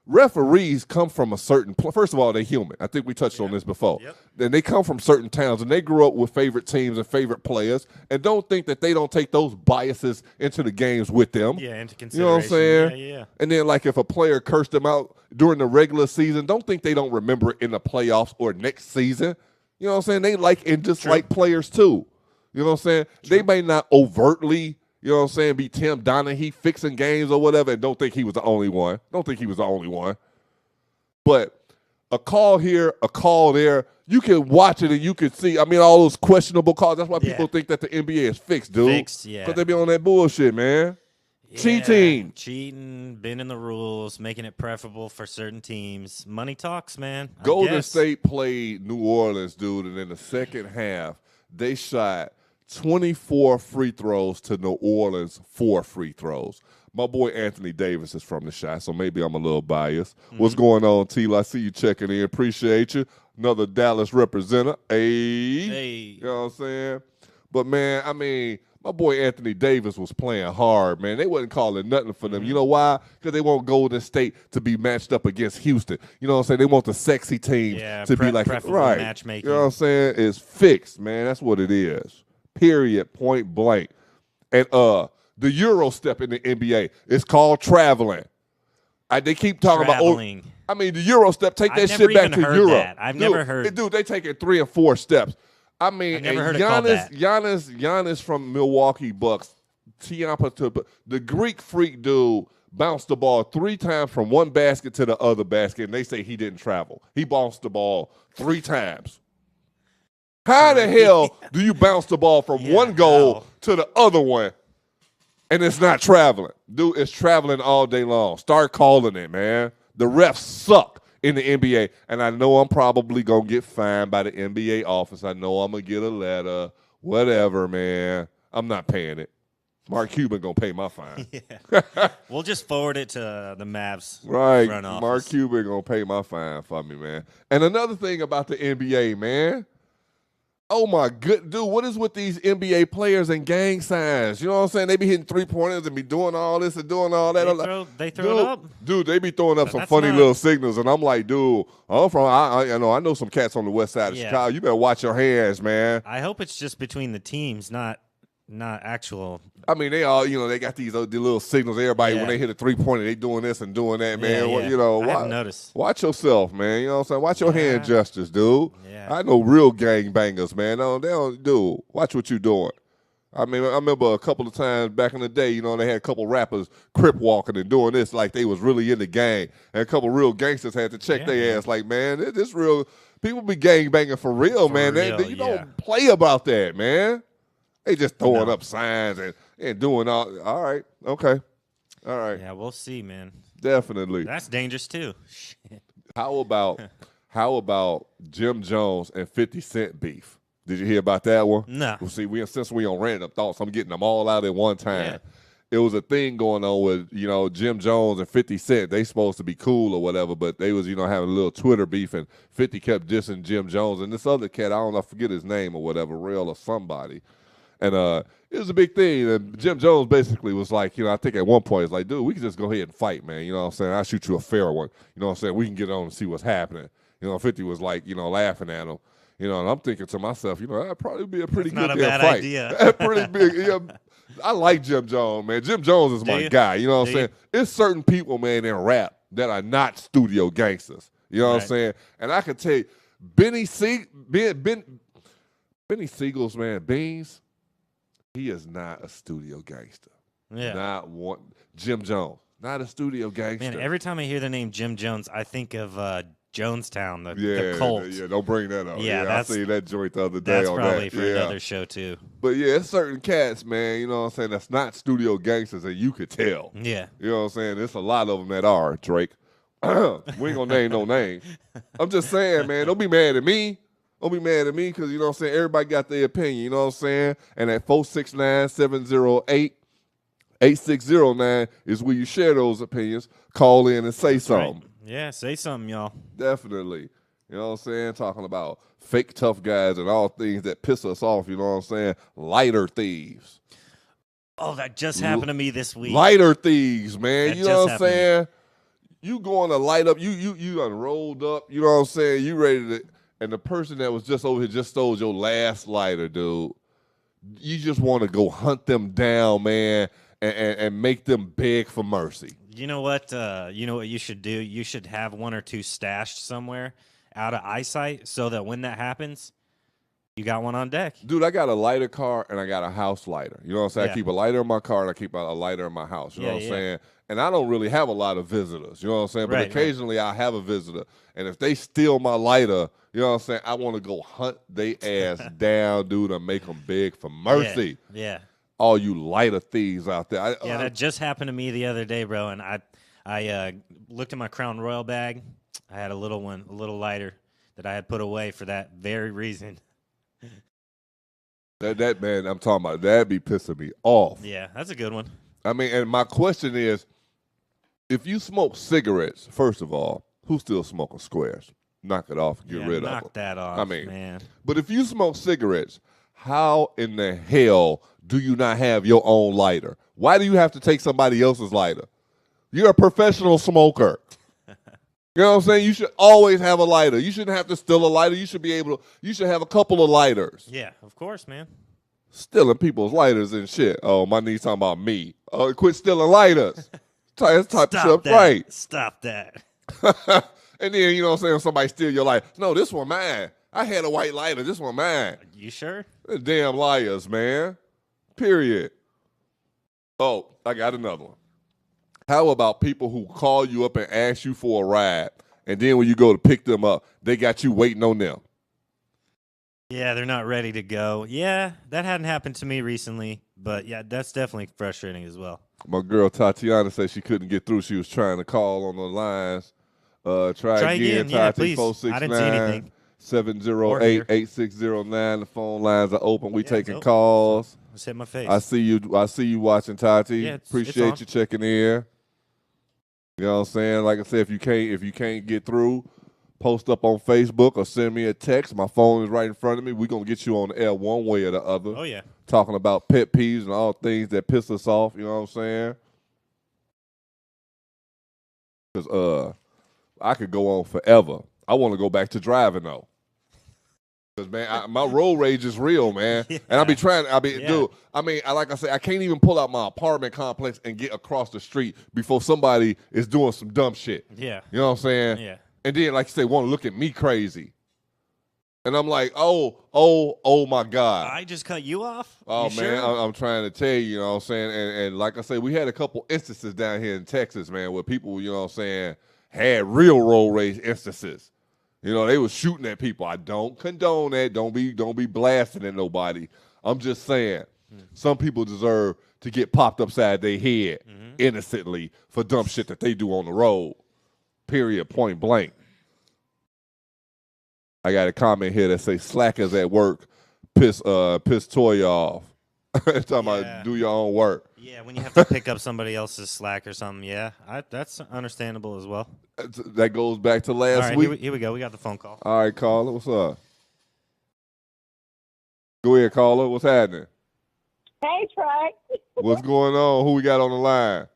referees come from a certain first of all, they're human. I think we touched on this before. Yep. Then they come from certain towns and they grew up with favorite teams and favorite players and don't think that they don't take those biases into the games with them. Yeah, into consideration. You know what I'm saying? Yeah. And then like if a player cursed them out during the regular season, don't think they don't remember it in the playoffs or next season. You know what I'm saying? They like and dislike players too. You know what I'm saying? True. They may not overtly, you know what I'm saying, be Tim Donaghy fixing games or whatever and don't think he was the only one. But a call here, a call there, you can watch it and you can see, I mean, all those questionable calls. That's why people think that the NBA is fixed, dude. Fixed, yeah. Because they be on that bullshit, man. Yeah, cheating, bending the rules, making it preferable for certain teams. Money talks, man. Golden State played New Orleans, dude, and in the second half, they shot 24 free throws to New Orleans 4 free throws. My boy Anthony Davis is from the shot, so maybe I'm a little biased. Mm-hmm. What's going on, Tila? I see you checking in. Appreciate you. Another Dallas representative. Hey. You know what I'm saying? But, man, I mean, my boy Anthony Davis was playing hard, man. They wasn't calling nothing for them. You know why? Because they want Golden State to be matched up against Houston. You know what I'm saying? They want the sexy team to be like, right. Matchmaking. You know what I'm saying? It's fixed, man. That's what it is. Period. Point blank. And the Euro step in the NBA, it's called traveling. They keep talking about. I mean, the Euro step. Take that shit back to Europe. I've never heard. Dude, they taking 3 and 4 steps. I mean, I've never heard it called that. Giannis from Milwaukee Bucks, the Greek freak dude bounced the ball 3 times from one basket to the other basket, and they say he didn't travel. He bounced the ball 3 times. How the hell do you bounce the ball from one goal to the other one, and it's not traveling? Dude, it's traveling all day long. Start calling it, man. The refs suck in the NBA, and I know I'm probably going to get fined by the NBA office. I know I'm going to get a letter, whatever, man. I'm not paying it. Mark Cuban going to pay my fine. We'll just forward it to the Mavs front office. Mark Cuban going to pay my fine for me, man. And another thing about the NBA, man. Oh, my good dude, what is with these NBA players and gang signs? You know what I'm saying? They be hitting 3-pointers and be doing all this and doing all that. They throw it up? Dude, they be throwing up some funny little signals. And I'm like, dude, I know some cats on the west side of Chicago. You better watch your hands, man. I hope it's just between the teams, not actual. I mean, they all, they got these little signals. Everybody, when they hit a 3-pointer, they doing this and doing that, man. I haven't noticed. Watch yourself, man. You know what I'm saying? Watch your hand gestures, dude. Yeah. I know real gang bangers, man. They don't do. Watch what you doing. I mean, I remember a couple of times back in the day, they had a couple rappers crip walking and doing this like they was really in the gang. And a couple real gangsters had to check their ass like, man, this real. People be gang banging for real, man. You don't play about that, man. They just throwing up signs and doing all right, okay. All right. Yeah, we'll see, man. Definitely. That's dangerous too. Shit. How about Jim Jones and 50 Cent beef? Did you hear about that one? No. Well, see, since we on random thoughts, I'm getting them all out at one time. Yeah. It was a thing going on with, Jim Jones and 50 Cent. They supposed to be cool or whatever, but they was, having a little Twitter beef, and 50 kept dissing Jim Jones. And this other cat, I forget his name or whatever, Real or somebody. And it was a big thing. And Jim Jones basically was like, I think at one point, it's like, dude, we can just go ahead and fight, man. You know what I'm saying? I'll shoot you a fair one. You know what I'm saying? We can get on and see what's happening. 50 was like, laughing at him. And I'm thinking to myself, that'd probably be a pretty good bad fight. Idea. That's pretty big. Yeah, I like Jim Jones, man. Jim Jones is my guy. You know what I'm saying? It's certain people, man, in rap that are not studio gangsters. You know what I'm saying? And I can tell you, Benny Siegel's, man, Beans, he is not a studio gangster. Yeah. Not one. Jim Jones, not a studio gangster. Man, every time I hear the name Jim Jones, I think of Jonestown, the cult. Yeah, don't bring that up. Yeah, I seen that joint the other day that's on probably that. for another show, too. But, yeah, it's certain cats, man, you know what I'm saying, that's not studio gangsters, and you could tell. Yeah. You know what I'm saying? There's a lot of them that are, Drake. We ain't going to name no name. I'm just saying, man, don't be mad at me. Don't be mad at me because, you know what I'm saying, everybody got their opinion, you know what I'm saying? And at 469-708-8609 is where you share those opinions. Call in and say something. Right. Yeah, say something, y'all. Definitely. You know what I'm saying? Talking about fake tough guys and all things that piss us off, you know what I'm saying? Lighter thieves. Oh, that just happened to me this week. Lighter thieves, man. You know what I'm saying? You going to light up, you done rolled up, you know what I'm saying? You ready to, and the person that was just over here just stole your last lighter, dude. You just want to go hunt them down, man, and make them beg for mercy. You know what? You know what you should do? You should have one or two stashed somewhere out of eyesight so that when that happens, you got one on deck. Dude, I got a lighter car and I got a house lighter. You know what I'm saying? Yeah. I keep a lighter in my car and I keep a lighter in my house. You know what I'm Yeah. saying? And I don't really have a lot of visitors. You know what I'm saying? But Right, occasionally I have a visitor. And if they steal my lighter, you know what I'm saying? I want to go hunt they ass down, dude, and make them beg for mercy. Yeah. All you lighter thieves out there. That just happened to me the other day, bro. And I looked at my Crown Royal bag. I had a little one, a little lighter that I had put away for that very reason. That man, I'm talking about, that be pissing me off. Yeah, that's a good one. I mean, and my question is, if you smoke cigarettes, first of all, who's still smoking squares? Knock it off, get rid of them. Knock that off, I mean, man. But if you smoke cigarettes, how in the hell do you not have your own lighter? Why do you have to take somebody else's lighter? You're a professional smoker. You know what I'm saying? You should always have a lighter. You shouldn't have to steal a lighter. You should be able to, you should have a couple of lighters. Yeah, of course, man. Stealing people's lighters and shit. Oh, my niece talking about me. Oh, quit stealing lighters. Let's type this up right. Stop that. And then, you know what I'm saying, somebody steal your lighter. No, this one mine. I had a white lighter. This one mine. You sure? They're damn liars, man. Period. Oh, I got another one. How about people who call you up and ask you for a ride, and then when you go to pick them up, they got you waiting on them? Yeah, they're not ready to go. Yeah, that hadn't happened to me recently, but yeah, that's definitely frustrating as well. My girl Tatiana said she couldn't get through. She was trying to call on the lines. Try again, yeah, Tati, please. I didn't see anything. 708-8609. The phone lines are open. We taking calls. Just hit my face. I see you watching, Tati. Yeah, Appreciate it's you checking in. You know what I'm saying? Like I said, if you can't get through, post up on Facebook or send me a text. My phone is right in front of me. We're gonna get you on the air one way or the other. Oh yeah. Talking about pet peeves and all things that piss us off, you know what I'm saying? Because I could go on forever. I want to go back to driving though. Because, man, my road rage is real, man. Yeah. And dude, I mean, like I said, I can't even pull out my apartment complex and get across the street before somebody is doing some dumb shit. Yeah. You know what I'm saying? Yeah. And then, like you say, want to look at me crazy. And I'm like, oh my God. I just cut you off? Oh, you man, sure? I'm trying to tell you, you know what I'm saying? And like I say, we had a couple instances down here in Texas, man, where people, you know what I'm saying, had real road rage instances. You know, they was shooting at people. I don't condone that. Don't be blasting at nobody. I'm just saying, some people deserve to get popped upside their head innocently for dumb shit that they do on the road. Period. Point blank. I got a comment here that say slackers at work piss Toya off. Talking about do your own work. Yeah, when you have to pick up somebody else's slack or something. Yeah, that's understandable as well. That goes back to last week. Here we go. We got the phone call. All right, caller. What's up? Go ahead, caller. What's happening? Hey, Trae. What's going on? Who we got on the line?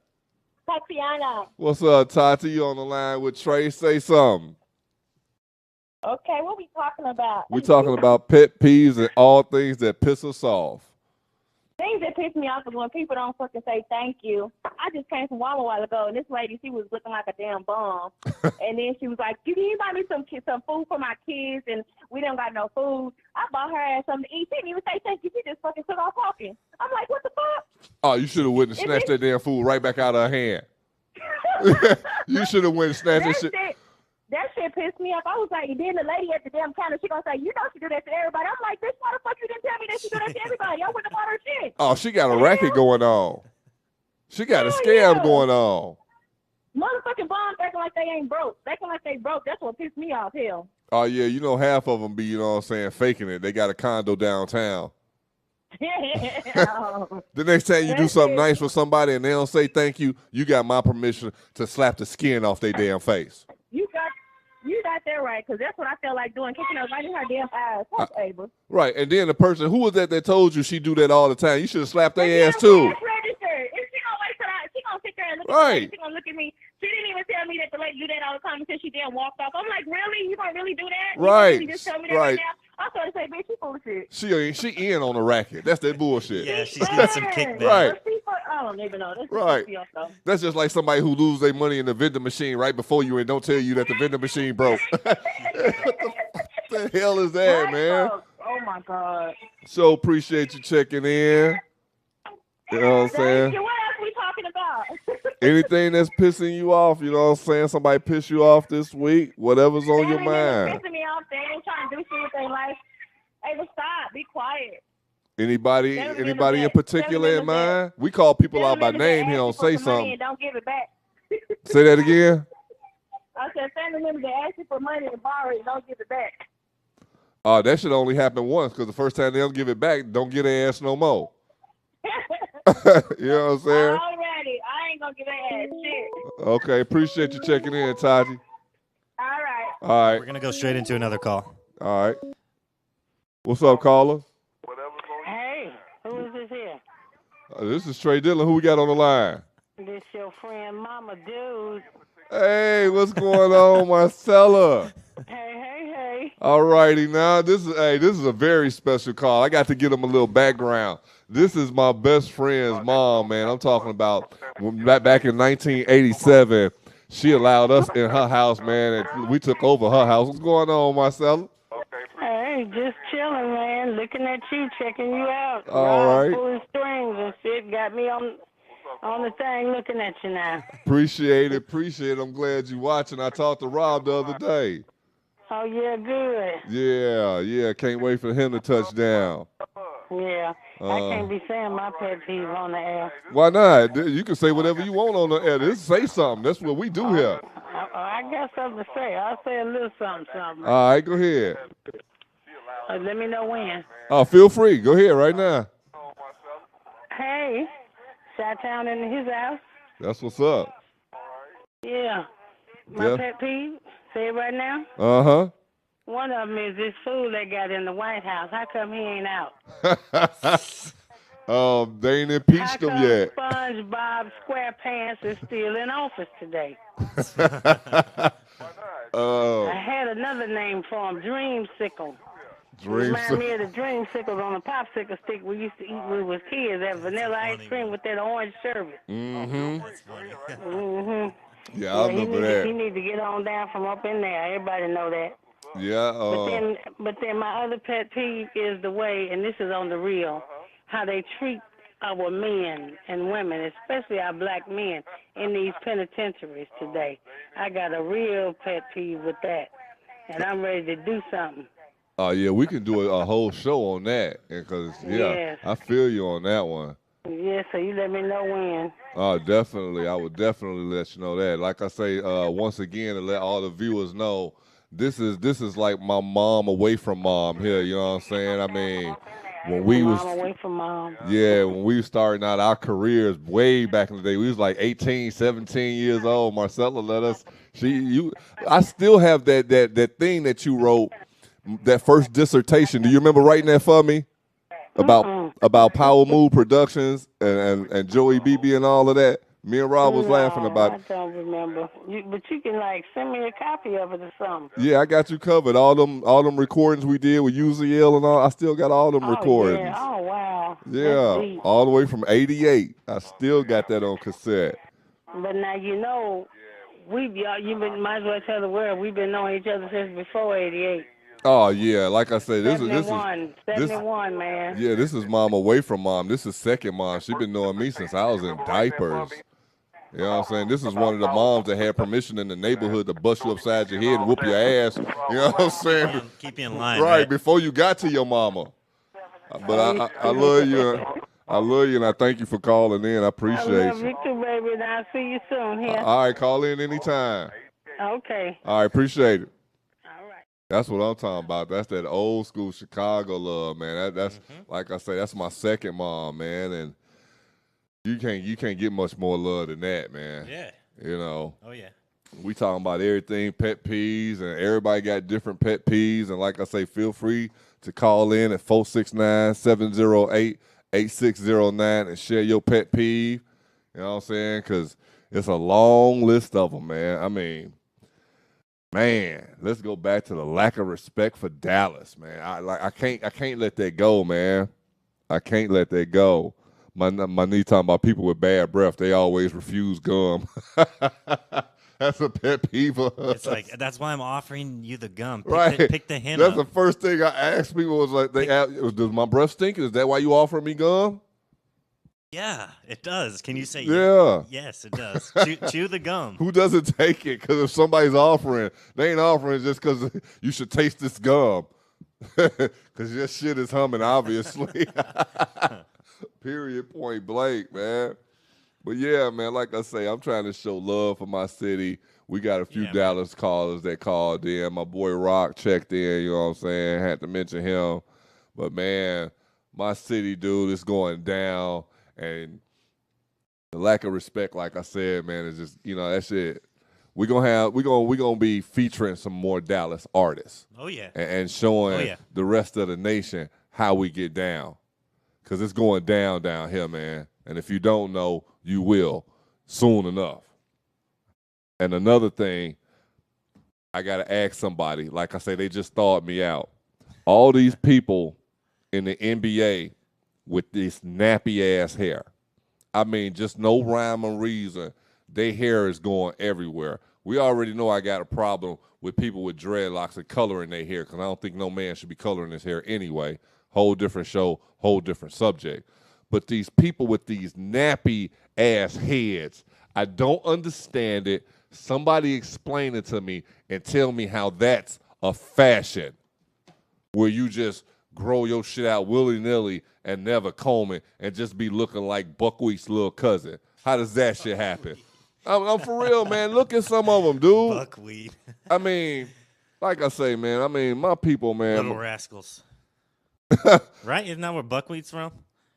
Tatiana. What's up, Tati? You on the line with Trae? Say something. Okay, what we talking about? We're talking about pet peeves and all things that piss us off. Things that piss me off is when people don't fucking say thank you. I just came from Walmart a while ago, and this lady, she was looking like a damn bum. And then she was like, can you buy me some food for my kids? And we don't got no food. I bought her ass something to eat. She didn't even say thank you. She just fucking took off talking. I'm like, what the fuck? Oh, you should have went and snatched that damn food right back out of her hand. You should have went and snatched that shit. That shit pissed me off. I was like, and then the lady at the damn counter, she gonna say, you know she do that to everybody. I'm like, bitch, why the fuck you didn't tell me that she do that to everybody? I wouldn't have bought her shit. Oh, she got a racket going on. She got a scam going on. Motherfucking bums acting like they ain't broke. Acting like they broke. That's what pissed me off, hell. Oh, yeah, you know half of them be, you know what I'm saying, faking it. They got a condo downtown. The next time you do something nice for somebody and they don't say thank you, you got my permission to slap the skin off their damn face. You got that right, because that's what I feel like doing, kicking her right in her damn eyes. Fuck Ava. Right, and then the person, who was that told you she do that all the time? You should have slapped their ass too. Registered. If she gonna wait till she gonna sit there and look at me. She gonna look at me. She didn't even tell me that the lady do that all the time until she then walked off. I'm like, really? You gonna really do that? Right. You really just tell me that right now? I started to say, bitch, you bullshit. She in on the racket. That's that bullshit. Yeah, she's getting some kickback. Right. I don't even know. That's right. That's just like somebody who lose their money in the vending machine right before you and don't tell you that the vending machine broke. What the hell is that, man? Oh my God. So appreciate you checking in. You know what I'm saying? What else we talking about? Anything that's pissing you off, you know what I'm saying? Somebody piss you off this week, whatever's on your mind. Pissing me off. They ain't trying to do shit with their life. Hey, but stop. Be quiet. Anybody in particular in mind? We call people out by name here on Say Something. Don't give it back. Say that again? I said family members that ask you for money and borrow it, don't give it back. That should only happen once, because the first time they don't give it back, don't get their ass no more. You know what I'm saying? Alrighty. I ain't gonna give their ass shit. Okay, appreciate you checking in, Taji. All right. We're gonna go straight into another call. All right. What's up, caller? Hey, who is this here? This is Trae Dillon. Who we got on the line? This your friend Mama Dude. Hey, what's going on, Marcella? Hey. All righty, now this is a very special call. I got to give him a little background. This is my best friend's mom, man. I'm talking about back in 1987. She allowed us in her house, man, and we took over her house. What's going on, Marcella? Hey, just chilling, man. Looking at you, checking you out. All right. Pulling strings and shit. Got me on the thing looking at you now. Appreciate it. I'm glad you're watching. I talked to Rob the other day. Oh, yeah, good. Yeah. Can't wait for him to touch down. Yeah. I can't be saying my pet peeve on the air. Why not? You can say whatever you want on the air. Just say something. That's what we do here. I got something to say. I'll say a little something. All right, go ahead. Let me know when. Oh, feel free. Go ahead right now. Hey, Chi-Town in his house. That's what's up. Yeah. My pet peeve. Say it right now. Uh-huh. One of them is this fool that got in the White House. How come he ain't out? They ain't impeached him yet. SpongeBob SquarePants is still in office today. I had another name for him, Dreamsicle. Remind me of the Dreamsicles on the popsicle stick we used to eat when we was kids. That vanilla ice cream with that orange sherbet. Mm-hmm. Mm-hmm. Yeah, I remember that. He need to get on down from up in there. Everybody know that. Yeah. But then my other pet peeve is the way, and this is on the real, how they treat our men and women, especially our black men, in these penitentiaries today. I got a real pet peeve with that, and I'm ready to do something. Yeah, we can do a whole show on that, because yes. I feel you on that one. Yeah, so you let me know when. Definitely. I would definitely let you know that. Like I say, once again, to let all the viewers know, this is like my mom away from mom here. You know what I'm saying? I mean, when we was away from mom. Yeah, when we was starting out our careers way back in the day, we was like 18, 17 years old. Marcella let us. I still have that thing that you wrote, that first dissertation. Do you remember writing that for me? About Power Move Productions and Joey BB and all of that. Me and Rob was laughing about it. I don't remember. But you can send me a copy of it or something. Yeah, I got you covered. All them recordings we did with UZL and all. I still got all them recordings. Yeah. Oh wow. Yeah, all the way from '88. I still got that on cassette. But now you might as well tell the world we've been knowing each other since before '88. Oh yeah, like I said, this is 71, man. Yeah, this is mom away from mom. This is second mom. She been knowing me since I was in diapers. You know what I'm saying? This is one of the moms that had permission in the neighborhood to bust you upside your head and whoop your ass. You know what I'm saying? Keep you in line. Right, before you got to your mama. But I love you. I love you, and I thank you for calling in. I appreciate you. I love you too, baby, and I'll see you soon here. All right, call in anytime. Okay. All right, appreciate it. All right. That's what I'm talking about. That's that old school Chicago love, man. That's like I say, that's my second mom, man, and you can't get much more love than that, man. Yeah. You know. Oh yeah. We talking about everything, pet peeves, and everybody got different pet peeves. And like I say, feel free to call in at 469-708-8609 and share your pet peeve. You know what I'm saying? Because it's a long list of them, man. I mean, Man, let's go back to the lack of respect for Dallas, man. I can't let that go, man. I can't let that go. My knee talking about people with bad breath. They always refuse gum. That's a pet peeve of us. It's like that's why I'm offering you the gum. Right. Pick the hint That's up. the first thing I asked people was like, does my breath stink? Is that why you offering me gum? Yeah, it does. Can you say Yeah. Yes, it does. Chew the gum. Who doesn't take it? Because if somebody's offering, they ain't offering just because you should taste this gum. Because your shit is humming, obviously. Period, point blank, man. But yeah, man, like I say, I'm trying to show love for my city. We got a few Dallas callers that called in. My boy Rock checked in, you know what I'm saying? Had to mention him. But man, my city, dude, is going down. And the lack of respect, like I said, man, is just, that's it. We're gonna be featuring some more Dallas artists. Oh yeah. And showing the rest of the nation how we get down. Because it's going down here, man. And if you don't know, you will soon enough. And another thing, I got to ask somebody. Like I say, they just thawed me out. All these people in the NBA with this nappy-ass hair. I mean, just no rhyme or reason. Their hair is going everywhere. We already know I got a problem with people with dreadlocks and coloring their hair because I don't think no man should be coloring his hair anyway. Whole different show, whole different subject. But these people with these nappy-ass heads, I don't understand it. Somebody explain it to me and tell me how that's a fashion where you just grow your shit out willy-nilly and never comb it and just be looking like Buckwheat's little cousin. How does that shit happen? I'm for real, man. Look at some of them, dude. Buckwheat. I mean, like I say, man, my people, man. Little rascals. Right? Isn't that where Buckwheat's from?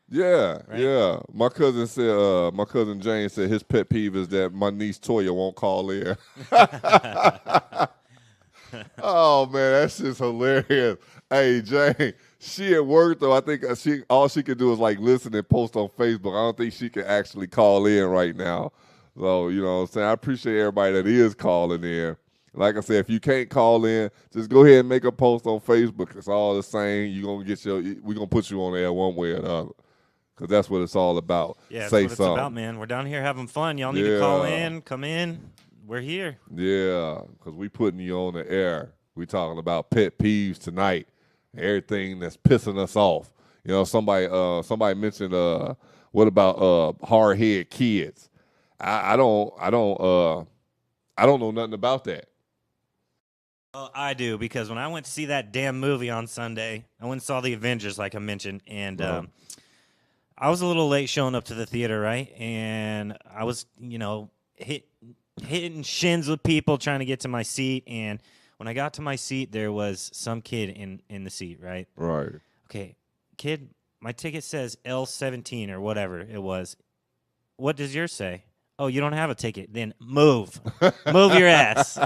Yeah, right? Yeah. My cousin Jane said his pet peeve is that my niece Toya won't call in. Oh man, that's just hilarious. Hey Jane, she at work though. I think all she can do is like listen and post on Facebook. I don't think she can actually call in right now. So you know what I'm saying. I appreciate everybody that is calling in. Like I said, if you can't call in, just go ahead and make a post on Facebook. It's all the same. We're gonna put you on air one way or the other. Because that's what it's all about. Yeah, that's Say what it's something. about, man. We're down here having fun. Y'all need to call in, come in. We're here. Yeah, because we putting you on the air. We talking about pet peeves tonight. Everything that's pissing us off. You know, somebody mentioned what about hard head kids? I don't know nothing about that. Well, I do, because when I went to see that damn movie on Sunday, I went and saw The Avengers, like I mentioned, and I was a little late showing up to the theater, right? And I was, hitting shins with people trying to get to my seat. And when I got to my seat, there was some kid in the seat, right? Right. Okay, kid, my ticket says L17 or whatever it was. What does yours say? Oh, you don't have a ticket. Then move. Move your ass.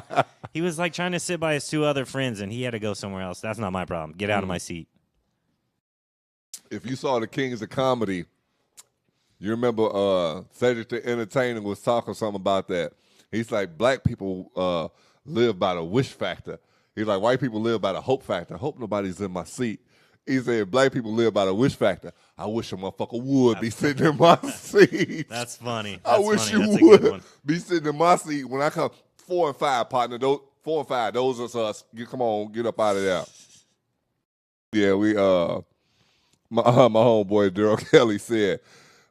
He was like trying to sit by his two other friends, and he had to go somewhere else. That's not my problem. Get out of my seat. If you saw the Kings of Comedy, you remember Cedric the Entertainer was talking something about that. He's like, black people live by the wish factor. He's like, white people live by the hope factor. Hope nobody's in my seat. He said, black people live by the wish factor. I wish a motherfucker would be sitting in my seat. That's funny. I wish you would be sitting in my seat when I come 4 and 5, partner. 4 and 5, those are us. Come on, get up out of there. Yeah, we my homeboy Daryl Kelly said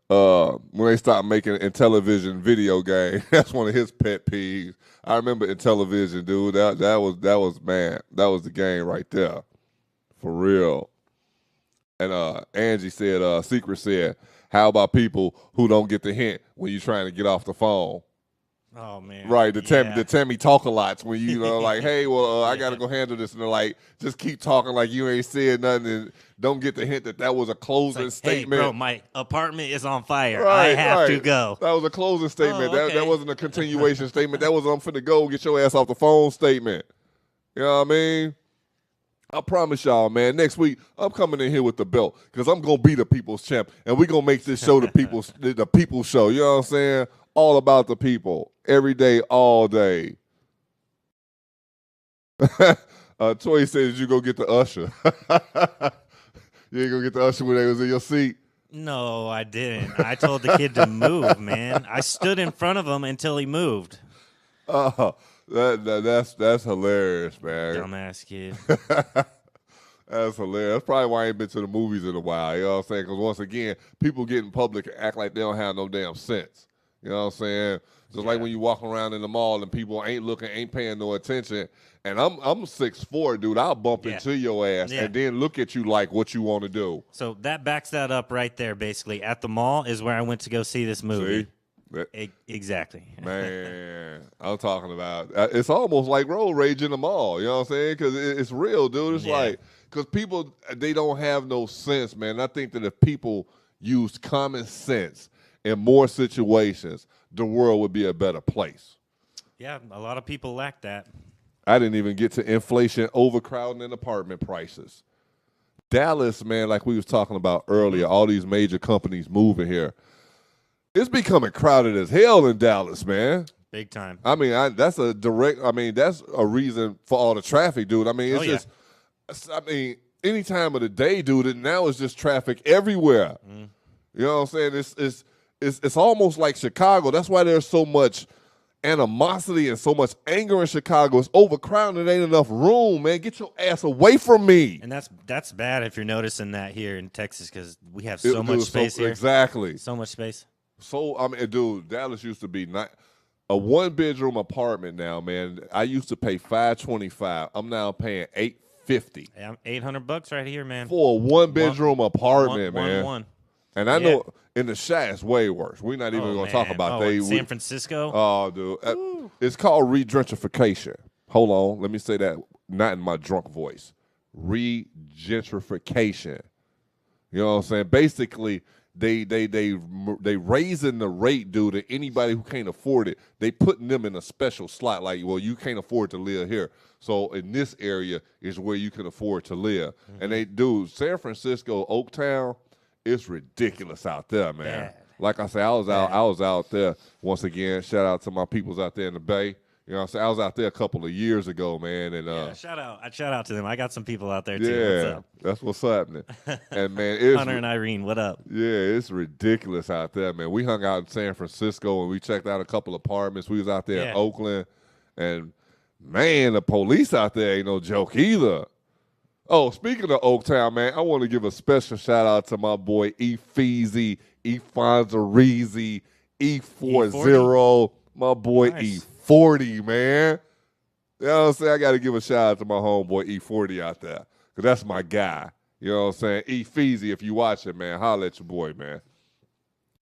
when they stopped making in television video games, that's one of his pet peeves. I remember in television, dude, that was man, that was the game right there, for real. And Angie said, Secret said, how about people who don't get the hint when you're trying to get off the phone? Oh man, right? The Tammy talk-a-lots when you know, like, hey, well, I gotta go handle this, and they're like, just keep talking like you ain't said nothing, and don't get the hint that was a closing statement. Hey, bro, my apartment is on fire. I have to go. That was a closing statement. Oh, okay. That wasn't a continuation statement. That was I'm finna go get your ass off the phone statement. You know what I mean? I promise y'all, man, next week I'm coming in here with the belt because I'm going to be the people's champ, and we're going to make this show the people's show. You know what I'm saying? All about the people, every day, all day. Toy says you go get the usher. You ain't gonna get the usher when they was in your seat. No, I didn't. I told the kid to move, man. I stood in front of him until he moved. Oh, that's hilarious, man. Dumbass kid. That's hilarious. That's probably why I ain't been to the movies in a while. You know what I'm saying? Because once again, people get in public and act like they don't have no damn sense. You know what I'm saying? Just like when you walk around in the mall and people ain't looking, ain't paying no attention. And I'm 6'4", dude. I'll bump into your ass and then look at you like what you want to do. So that backs that up right there, basically. At the mall is where I went to go see this movie. Exactly. Man, I'm talking about, it's almost like road rage in the mall. You know what I'm saying? Because it's real, dude. It's like, because people, they don't have no sense, man. I think that if people used common sense in more situations, the world would be a better place. Yeah, a lot of people lack that. I didn't even get to inflation, overcrowding, and apartment prices. Dallas, man, like we was talking about earlier, all these major companies moving here. It's becoming crowded as hell in Dallas, man. Big time. I mean, that's a reason for all the traffic, dude. I mean, any time of the day, dude, and now it's just traffic everywhere. You know what I'm saying? It's almost like Chicago. That's why there's so much animosity and so much anger in Chicago. It's overcrowded. There ain't enough room, man. Get your ass away from me. And that's bad if you're noticing that here in Texas because we have so much space here. Exactly. So much space. So, I mean, dude, Dallas used to be a one-bedroom apartment now, man. I used to pay $525. I'm now paying $850. $800 right here, man. For a one-bedroom apartment, man. One. And I know in the Chi it's way worse. We're not even going to talk about San Francisco. Oh, dude. It's called re-gentrification. Hold on. Let me say that not in my drunk voice. Re-gentrification. You know what I'm saying? Basically, they raising the rate, dude, to anybody who can't afford it. They putting them in a special slot. Like, well, you can't afford to live here. So in this area is where you can afford to live. And San Francisco, Oaktown, it's ridiculous out there, man. Bad. Like I said, I was out there once again. Shout out to my peoples out there in the Bay. You know what I'm saying? I was out there a couple of years ago, man. And shout out to them. I got some people out there too. Yeah, what's up? That's what's happening. And man, Hunter and Irene, what up? Yeah, it's ridiculous out there, man. We hung out in San Francisco and we checked out a couple of apartments. We was out there in Oakland, and man, the police out there ain't no joke either. Oh, speaking of Oaktown, man, I want to give a special shout out to my boy E-Feezy, E-Fonzarizi, E40, my boy E40, man. You know what I'm saying? I got to give a shout out to my homeboy E40 out there, because that's my guy. You know what I'm saying? E-Feezy, if you watch it, man, holla at your boy, man.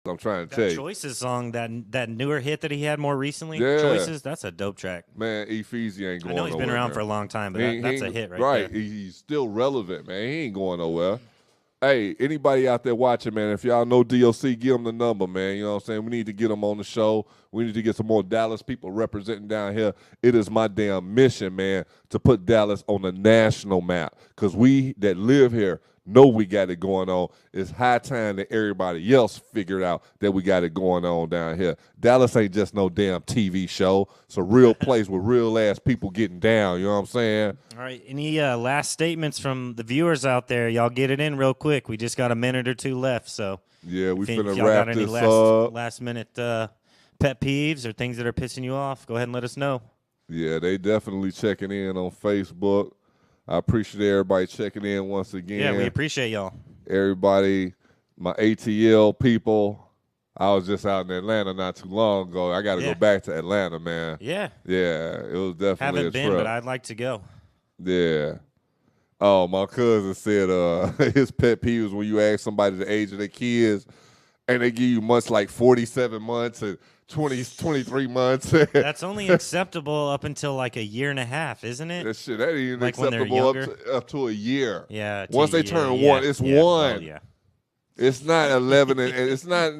I'm trying to tell you. Choices song, that newer hit that he had more recently, Yeah. Choices, that's a dope track. Man, E-Feezy ain't going nowhere. I know he's been around for a long time, but that's a hit right there. He's still relevant, man. He ain't going nowhere. Hey, anybody out there watching, man, if y'all know DOC, give him the number, man. You know what I'm saying? We need to get him on the show. We need to get some more Dallas people representing down here. It is my damn mission, man, to put Dallas on the national map, because we that live here know we got it going on. It's high time that everybody else figured out that we got it going on down here. Dallas ain't just no damn TV show. It's a real place with real-ass people getting down. You know what I'm saying? All right. Any last statements from the viewers out there? Y'all get it in real quick. We just got a minute or two left. So yeah, we finna y'all wrap got any this up. last-minute pet peeves or things that are pissing you off, go ahead and let us know. Yeah, they definitely checking in on Facebook. I appreciate everybody checking in once again. Yeah, we appreciate y'all. Everybody, my ATL people. I was just out in Atlanta not too long ago. I got to go back to Atlanta, man. Yeah. Yeah, it was definitely Haven't a been, trip. but I'd like to go. Yeah. Oh, my cousin said his pet peeve was when you ask somebody the age of their kids and they give you months like 47 months and 23 months. That's only acceptable up until like a year and a half, isn't it? That shit, that ain't even like acceptable up to a year. Yeah. Once they turn one, it's one. Oh, yeah. It's not 11 and it's not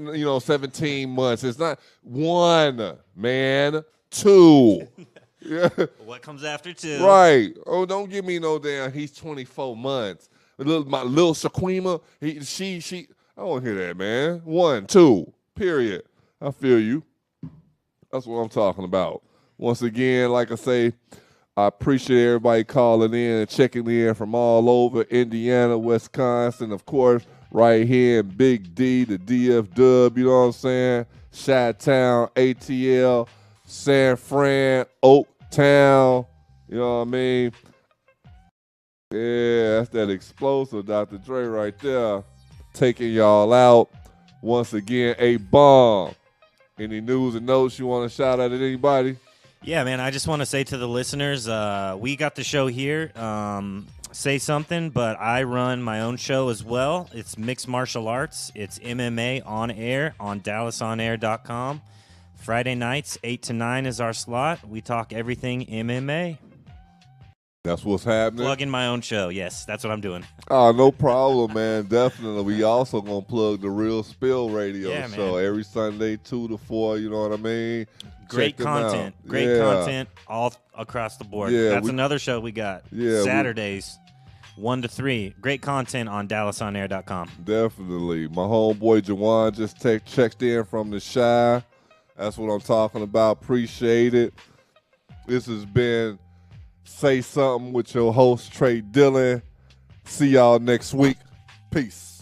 17 months. It's not one, man. 2. Yeah. What comes after 2? Right. Oh, don't give me no damn. He's 24 months. My little Shaquima, she. I don't hear that, man. 1, 2. Period. I feel you. That's what I'm talking about. Once again, like I say, I appreciate everybody calling in and checking in from all over Indiana, Wisconsin, of course, right here in Big D, the DF Dub, you know what I'm saying? Chi-Town, ATL, San Fran, Oaktown, you know what I mean? Yeah, that's that explosive Dr. Dre right there. Taking y'all out. Once again, a bomb. Any news and notes you want to shout out at anybody? Yeah, man, I just want to say to the listeners, we got the show here. Say something, but I run my own show as well. It's mixed martial arts. It's MMA on air on DallasOnAir.com. Friday nights, 8 to 9 is our slot. We talk everything MMA. That's what's happening. Plugging my own show. Yes, that's what I'm doing. Oh, no problem, man. Definitely. We also going to plug the Real Spill radio show man. every Sunday, 2 to 4, you know what I mean? Great content. Great content all across the board. Yeah, that's another show we got. Yeah, Saturdays, 1 to 3. Great content on DallasOnAir.com. Definitely. My homeboy Jawan just checked in from the Shy. That's what I'm talking about. Appreciate it. This has been Say Something with your host, Trae Dillon. See y'all next week. Peace.